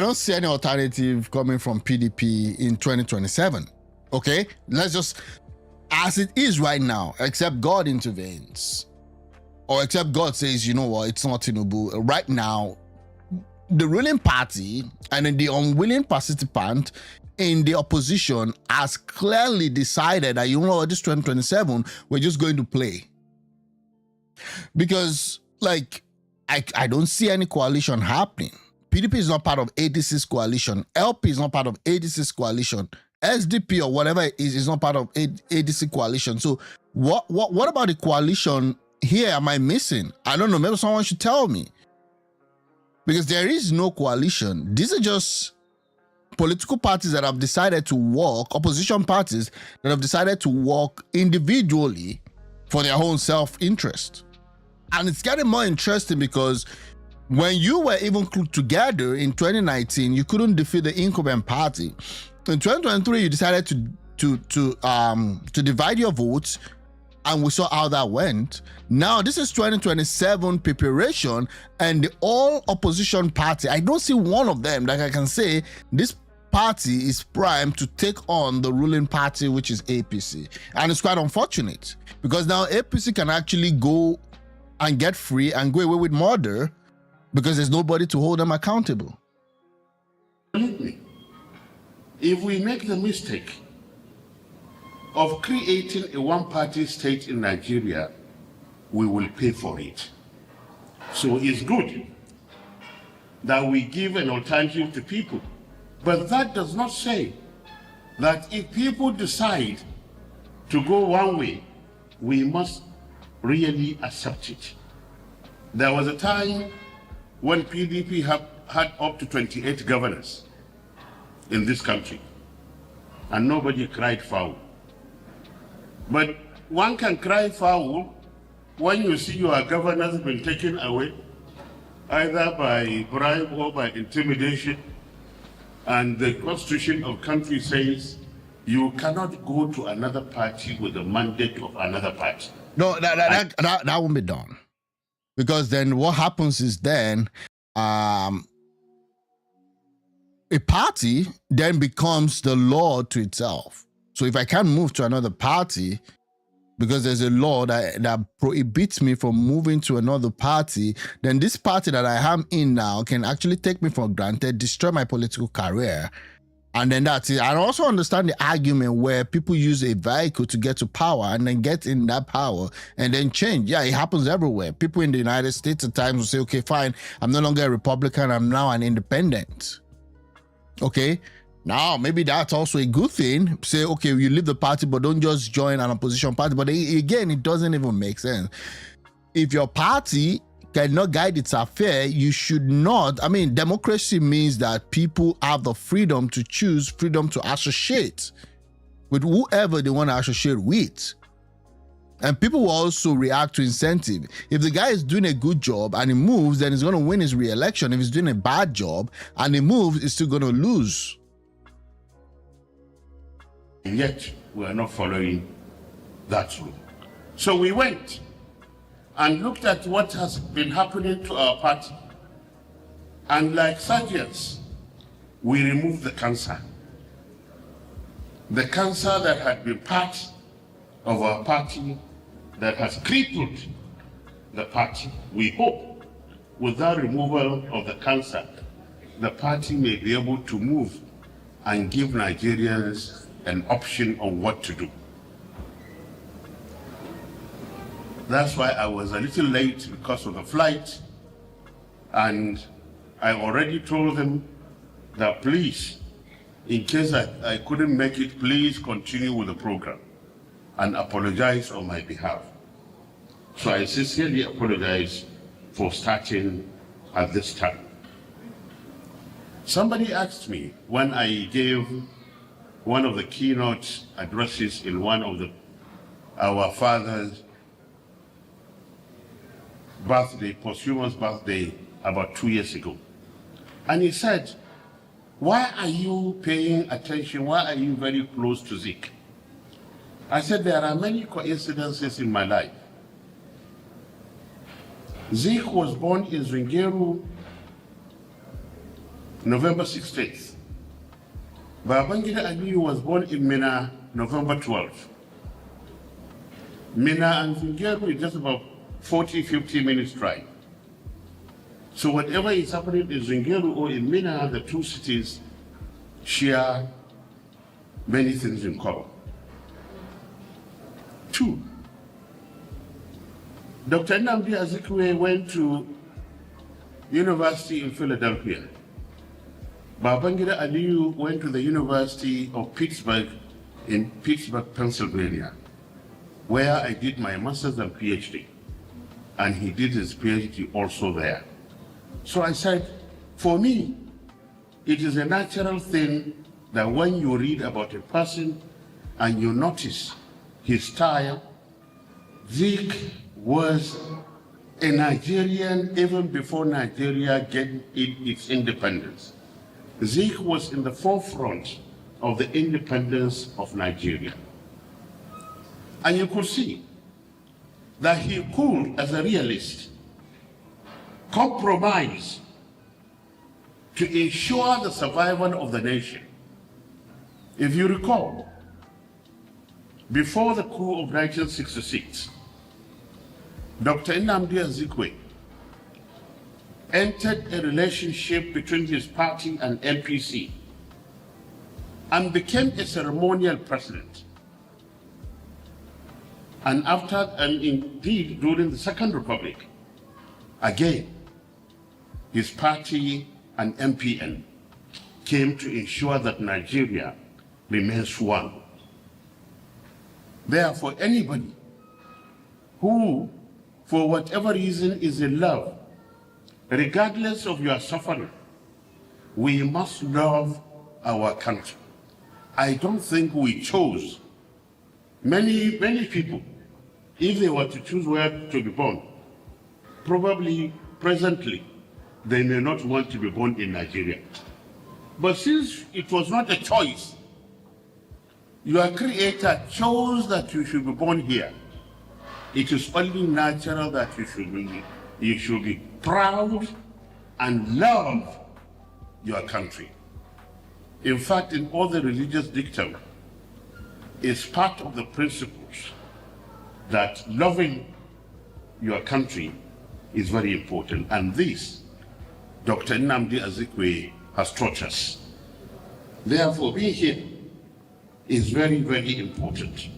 don't see any alternative coming from PDP in 2027. Okay, let's just, as it is right now, except God intervenes, or except God says, you know what, it's not Tinubu. Right now, the ruling party and the unwilling participant in the opposition has clearly decided that, you know what, this 2027, we're just going to play. Because, like, I don't see any coalition happening. PDP is not part of ADC's coalition. LP is not part of ADC's coalition. SDP or whatever it is not part of ADC coalition. So what about the coalition here am I missing? I don't know. Maybe someone should tell me. Because there is no coalition. These are just political parties that have decided to work, opposition parties that have decided to work individually for their own self-interest. And it's getting more interesting because when you were even together in 2019, you couldn't defeat the incumbent party. In 2023, you decided to divide your votes, and we saw how that went. Now, this is 2027 preparation, and the all opposition party, I don't see one of them that I can say this party is primed to take on the ruling party, which is APC. And it's quite unfortunate because now APC can actually go and get free and go away with murder because there's nobody to hold them accountable. Believe me, if we make the mistake of creating a one-party state in Nigeria, we will pay for it. So it's good that we give an alternative to people. But that does not say that if people decide to go one way, we must really accept it. There was a time when PDP had up to 28 governors in this country, and nobody cried foul. But one can cry foul when you see your governors been taken away, either by bribe or by intimidation, And the constitution of country says you cannot go to another party with the mandate of another party. No, that won't be done. Because then what happens is then a party then becomes the law to itself. So if I can't move to another party because there's a law that prohibits me from moving to another party, then this party that I am in now can actually take me for granted, destroy my political career. And then that's it. I also understand the argument where people use a vehicle to get to power and then get in that power and then change. Yeah, it happens everywhere. People in the United States at times will say, okay, fine, I'm no longer a Republican, I'm now an independent. Okay, now maybe that's also a good thing. Say, okay, you leave the party, but don't just join an opposition party. But again, it doesn't even make sense. If your party cannot guide its affair, you should not. I mean, democracy means that people have the freedom to choose, freedom to associate with whoever they want to associate with. And people will also react to incentive. If the guy is doing a good job and he moves, then he's going to win his re-election. If he's doing a bad job and he moves, he's still going to lose. And yet, we are not following that rule. So we went and looked at what has been happening to our party. And like surgeons, we removed the cancer. The cancer that had been part of our party, that has crippled the party. We hope with that removal of the cancer, the party may be able to move and give Nigerians an option on what to do. That's why I was a little late because of the flight, and I already told them that please, in case I couldn't make it, please continue with the program and apologize on my behalf. So I sincerely apologize for starting at this time. Somebody asked me when I gave one of the keynote addresses in one of our father's birthday, posthumous birthday, about 2 years ago. And he said, why are you paying attention? Why are you very close to Zeke? I said, there are many coincidences in my life. Zeke was born in Zungeru, November 16th. Babangida Aliyu was born in Mina, November 12th. Mina and Zungeru is just about 40-50 minutes drive. So whatever is happening in Zungeru or in Mina, the two cities share many things in common. 2, Dr. Nnamdi Azikiwe went to university in Philadelphia. Babangida Aliyu went to the University of Pittsburgh in Pittsburgh, Pennsylvania, where I did my master's and PhD. And he did his PhD also there. So I said, for me, it is a natural thing that when you read about a person and you notice his style, Zeke was a Nigerian even before Nigeria gained its independence. Zeke was in the forefront of the independence of Nigeria. And you could see that he could, as a realist, compromise to ensure the survival of the nation. If you recall, before the coup of 1966, Dr. Nnamdi Azikiwe entered a relationship between his party and NPC and became a ceremonial president. And indeed, during the Second Republic, again, his party and MPN came to ensure that Nigeria remains one. Therefore, anybody who, for whatever reason, is in love, regardless of your suffering, we must love our country. I don't think we chose. Many people, if they were to choose where to be born, probably presently, they may not want to be born in Nigeria. But since it was not a choice, your creator chose that you should be born here. It is only natural that you should be proud and love your country. In fact, in all the religious dictum, it's part of the principles that loving your country is very important. And this, Dr. Nnamdi Azikiwe has taught us. Therefore, being here is very, very important.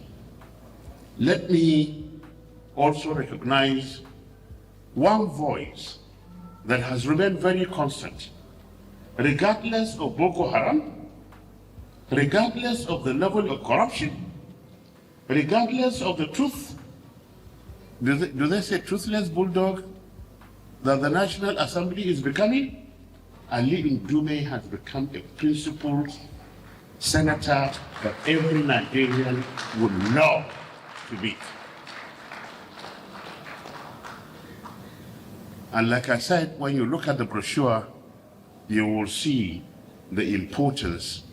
Let me also recognize one voice that has remained very constant, regardless of Boko Haram, regardless of the level of corruption, regardless of the truth. Do they say truthless bulldog that the National Assembly is becoming? Ali Ndume has become a principled senator that every Nigerian would love to beat. And like I said, when you look at the brochure, you will see the importance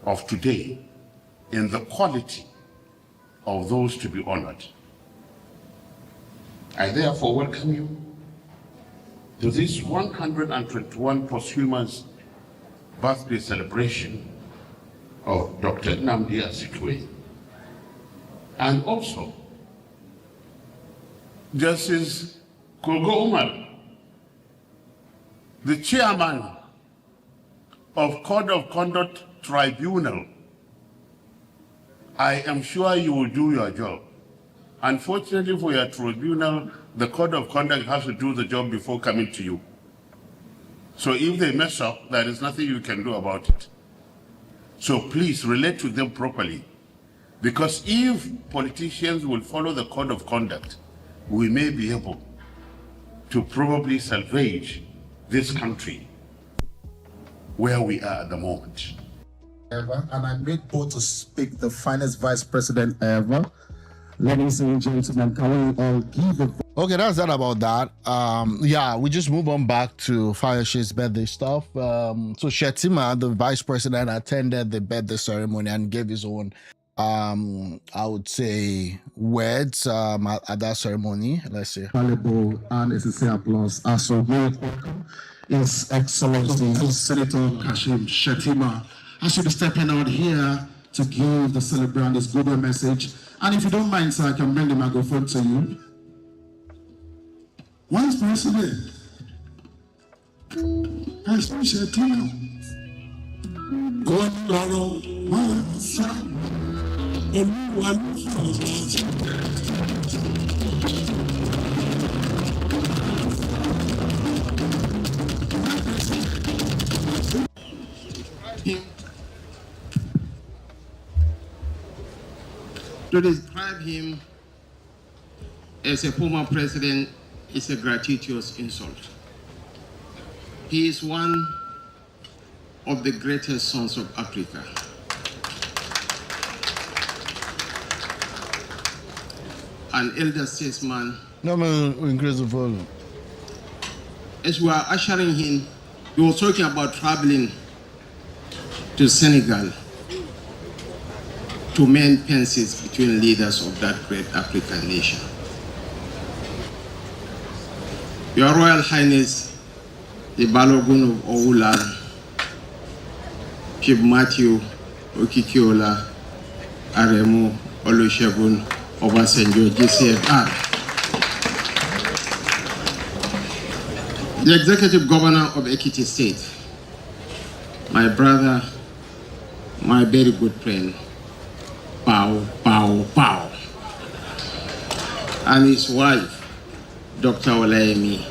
of today in the quality of those to be honored. I therefore welcome you to this 121 posthumous birthday celebration of Dr. Nnamdi Azikiwe. And also, Justice Kogo Umar, the chairman of Code of Conduct Tribunal. I am sure you will do your job. Unfortunately for your tribunal, the Code of Conduct has to do the job before coming to you. So if they mess up, there is nothing you can do about it. So please relate to them properly. Because if politicians will follow the Code of Conduct, we may be able to probably salvage this country where we are at the moment. Ever, and I'm grateful to speak the finest vice president ever. Ladies and gentlemen, can we all give a... Okay, that's that about that. Yeah, we just move on back to Fayose's birthday stuff. So Shettima, the vice president, attended the birthday ceremony and gave his own, I would say, words at that ceremony. Let's see. Valuable and a sincere applause. Also, very welcome His Excellency Senator Kashim Shettima. I should be stepping out here to give the celebrant this global message. And if you don't mind, sir, I can bring the microphone to you. Vice President, Kashim Shettima, God Lord, my son, everyone to describe him as a former president is a gratuitous insult. He is one of the greatest sons of Africa. An elder statesman. No, increase the volume. As we are ushering him, he was talking about traveling to Senegal to mend fences between leaders of that great African nation. Your Royal Highness, the Balogun of Oulan, Chief Matthew Okikiola Aremu Olusegun Obasanjo GCFR, the Executive Governor of Ekiti State, my brother, my very good friend, Pow, Pow, Pow, and his wife, Dr. Olayemi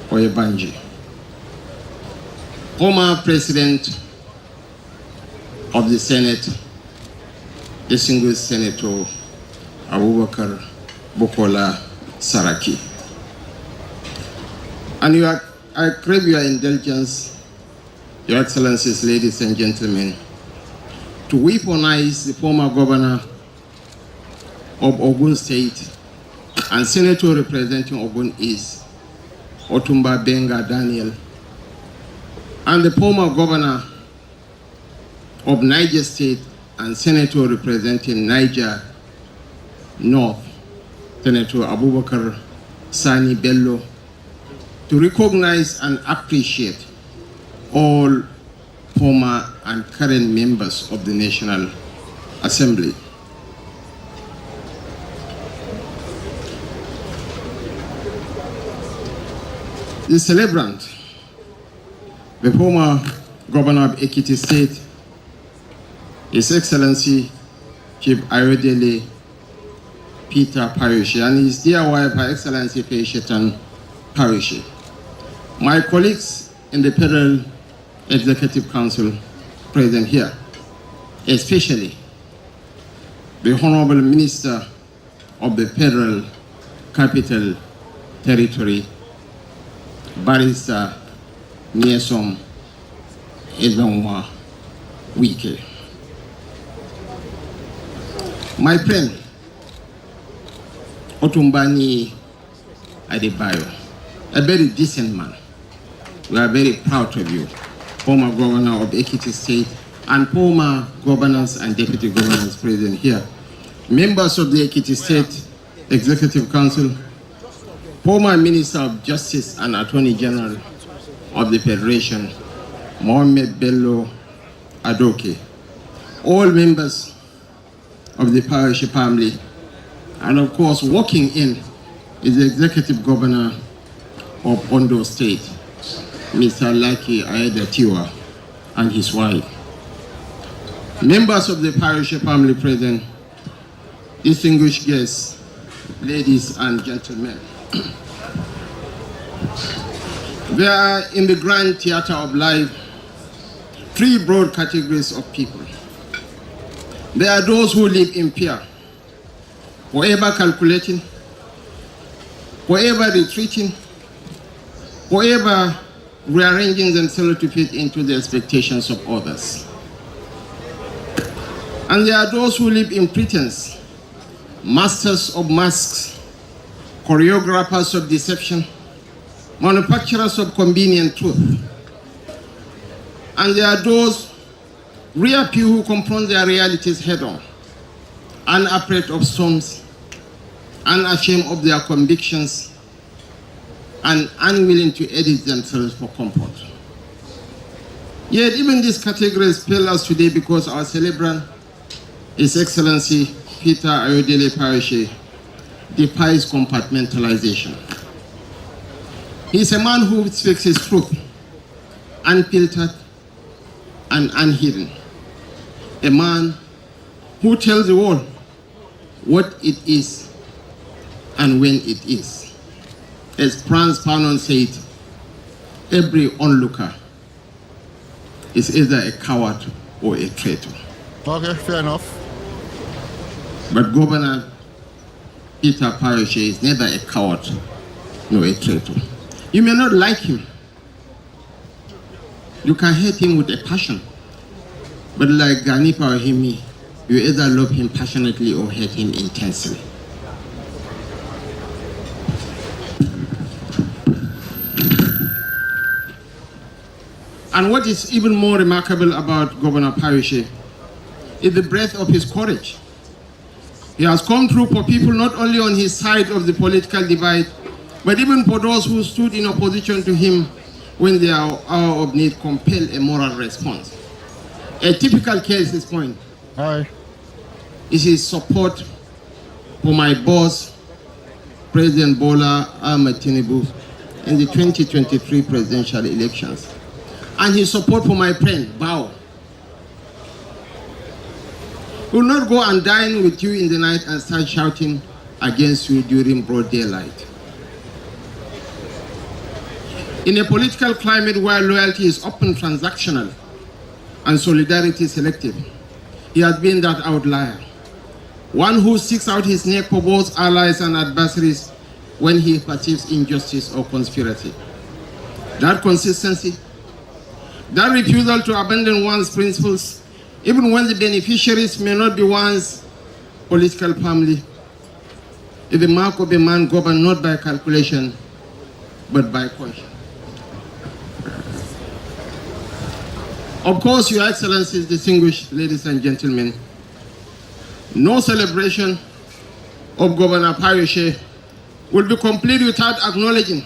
Oyebanji, former President of the Senate, distinguished Senator Abubakar Bukola Saraki. And I crave your indulgence, Your Excellencies, ladies and gentlemen, to weaponize the former governor of Ogun State and Senator representing Ogun East, Otumba Benga Daniel, and the former governor of Niger State and Senator representing Niger North, Senator Abubakar Sani Bello, to recognize and appreciate all former and current members of the National Assembly. The celebrant, the former Governor of Ekiti State, His Excellency Chief Ayodele Peter Fayose, and his dear wife, Her Excellency Fayose Fayose. My colleagues in the Federal Executive Council present here, especially the Honorable Minister of the Federal Capital Territory, Barrister Nyesome WIKE. My friend, Otumbani Adebayo, a very decent man. We are very proud of you, former Governor of Ekiti State and former governors and deputy governors present here, members of the Ekiti State Executive Council, former Minister of Justice and Attorney General of the Federation, Mohammed Bello Adoke, all members of the Fayose family, and of course, walking in is the Executive Governor of Ondo State, Mr. Lucky Aiyedatiwa, and his wife. Members of the Fayose family present, distinguished guests, ladies and gentlemen. There are in the grand theater of life three broad categories of people. There are those who live in fear, forever calculating, forever retreating, forever rearranging themselves to fit into the expectations of others. And there are those who live in pretense, masters of masks, choreographers of deception, manufacturers of convenient truth. And there are those rare few who confront their realities head-on, unafraid of storms, unashamed of their convictions, and unwilling to edit themselves for comfort. Yet even these categories fail us today because our celebrant, His Excellency Peter Ayodele Fayose, defies compartmentalization. He's a man who speaks his truth, unfiltered and unhidden. A man who tells the world what it is and when it is. As Franz Fanon said, every onlooker is either a coward or a traitor. Okay, fair enough. But Governor Peter Fayose is neither a coward nor a traitor. You may not like him. You can hate him with a passion. But like Gani Pawahimi, you either love him passionately or hate him intensely. And what is even more remarkable about Governor Fayose is the breadth of his courage. He has come through for people not only on his side of the political divide, but even for those who stood in opposition to him when their hour of need compelled a moral response. A typical case is point. Hi. Is his support for my boss, President Bola Ahmed Tinubu, in the 2023 presidential elections. And his support for my friend, Bao. He will not go and dine with you in the night and start shouting against you during broad daylight. In a political climate where loyalty is often transactional and solidarity selective, he has been that outlier. One who sticks out his neck for both allies and adversaries when he perceives injustice or conspiracy. That consistency, that refusal to abandon one's principles, even when the beneficiaries may not be one's political family, is the mark of a man governed not by calculation, but by conscience. Of course, Your Excellencies, distinguished ladies and gentlemen, no celebration of Governor Fayose will be complete without acknowledging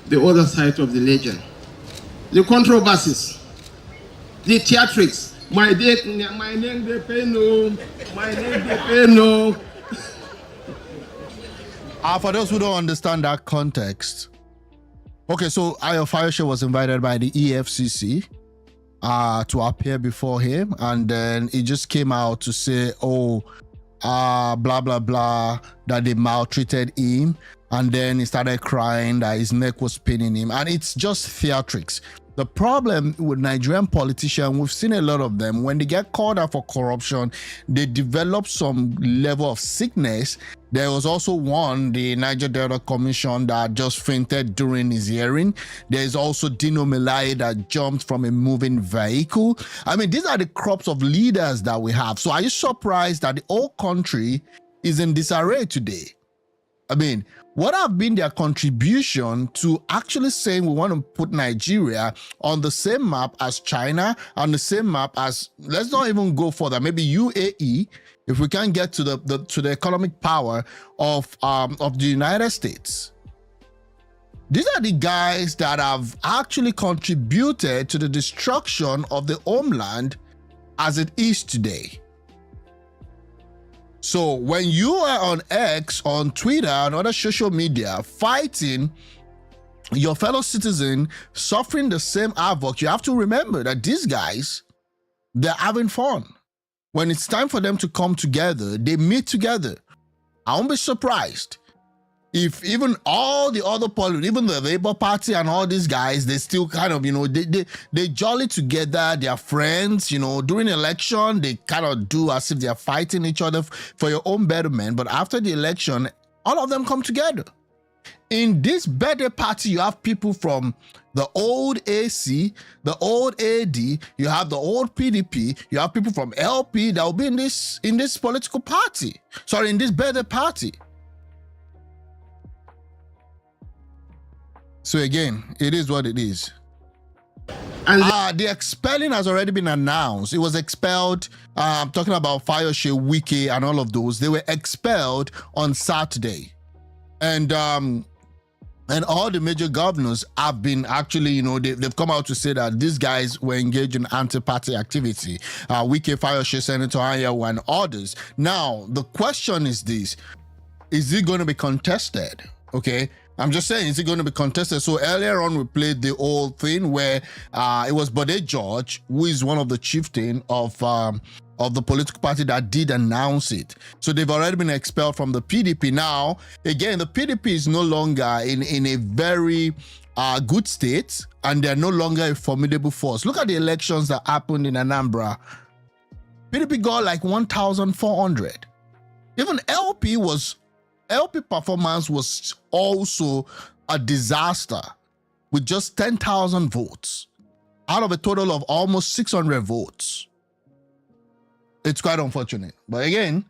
the other side of the legend. The controversies, the theatrics, my name they pay no, my name they pay no. For those who don't understand that context, okay, so Fayose was invited by the EFCC to appear before him, and then he just came out to say, blah blah blah, that they maltreated him, and then he started crying that his neck was paining him, and it's just theatrics. The problem with Nigerian politicians, we've seen a lot of them, when they get called out for corruption, they develop some level of sickness. There was also one, the Niger Delta Commission, that just fainted during his hearing. There's also Dino Melaye that jumped from a moving vehicle. I mean, these are the crops of leaders that we have. So are you surprised that the whole country is in disarray today? I mean, what have been their contribution to actually saying we want to put Nigeria on the same map as China, on the same map as, let's not even go further, maybe UAE, if we can get to the economic power of the United States? These are the guys that have actually contributed to the destruction of the homeland as it is today. So when you are on X, on Twitter, and other social media fighting your fellow citizen, suffering the same havoc, you have to remember that these guys, they're having fun. When it's time for them to come together, they meet together. I won't be surprised if even all the other politics, even the Labour Party and all these guys, they still kind of, they jolly together, they're friends, during election, they kind of do as if they're fighting each other for your own betterment. But after the election, all of them come together. In this birthday party, you have people from the old AC, the old AD, you have the old PDP, you have people from LP that will be in this political party. Sorry, in this birthday party. So again, it is what it is. And the expelling has already been announced. It was expelled, I'm talking about Fayose, WIKE, and all of those. They were expelled on Saturday. And all the major governors have been actually, they've come out to say that these guys were engaged in anti-party activity. WIKE, Fayose, Senator Anyanwu, and others. Now, the question is this: is it going to be contested? Okay. I'm just saying, is it going to be contested? So earlier on, we played the old thing where it was Bode George, who is one of the chieftain of the political party, that did announce it. So they've already been expelled from the PDP. Now, again, the PDP is no longer in a very good state, and they're no longer a formidable force. Look at the elections that happened in Anambra. PDP got like 1,400. Even LP performance was also a disaster with just 10,000 votes out of a total of almost 600 votes. It's quite unfortunate. But again,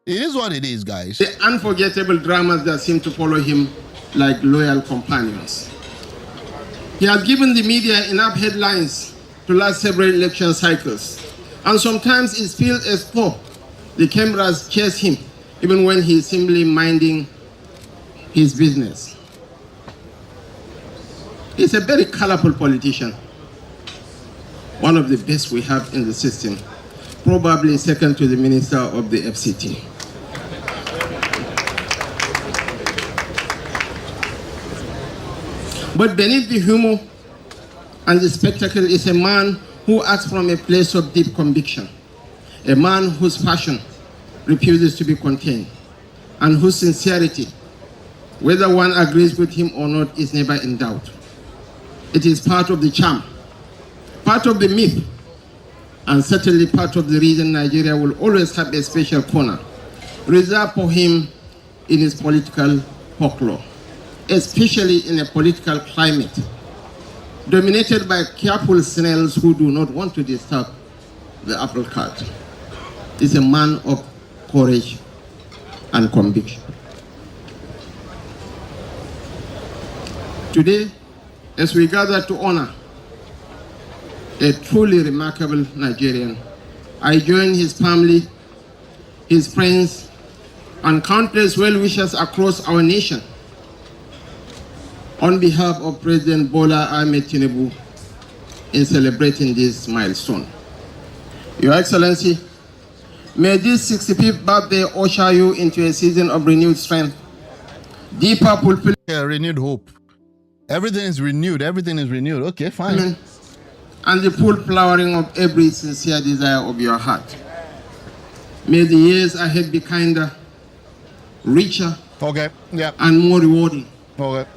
it is what it is, guys. The unforgettable dramas that seem to follow him like loyal companions. He has given the media enough headlines to last several election cycles. And sometimes it feels as though the cameras chase him even when he's simply minding his business. He's a very colorful politician, one of the best we have in the system, probably second to the Minister of the FCT. But beneath the humor and the spectacle is a man who acts from a place of deep conviction, a man whose passion refuses to be contained, and whose sincerity, whether one agrees with him or not, is never in doubt. It is part of the charm, part of the myth, and certainly part of the reason Nigeria will always have a special corner reserved for him in its political folklore, especially in a political climate dominated by careful snails who do not want to disturb the apple cart. He's a man of courage and conviction. Today, as we gather to honor a truly remarkable Nigerian. I join his family, his friends, and countless well-wishers across our nation on behalf of President Bola Ahmed Tinubu in celebrating this milestone. Your Excellency, may this 65th birthday usher you into a season of renewed strength, deeper fulfillment, renewed hope. Everything is renewed. Everything is renewed. Okay, fine. And the full flowering of every sincere desire of your heart. May the years ahead be kinder, richer, okay, yeah, and more rewarding, okay,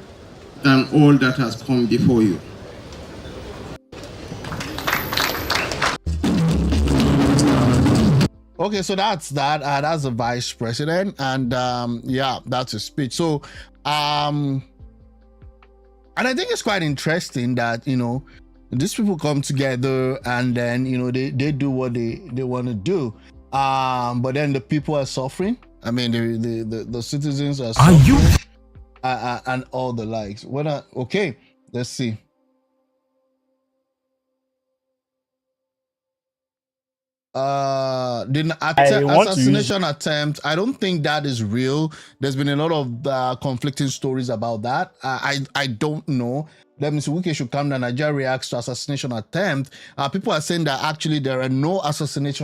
than all that has come before you. Okay, so that's that. That's the vice president, and yeah, that's his speech. So, and I think it's quite interesting that these people come together and then they do what they want to do, but then the people are suffering. I mean, the citizens are suffering, and all the likes. Okay, let's see. The assassination attempt, I don't think that is real. There's been a lot of conflicting stories about that. I don't know. Let me see. WIKE should come down. Nigeria reacts to assassination attempt. People are saying that actually there are no assassination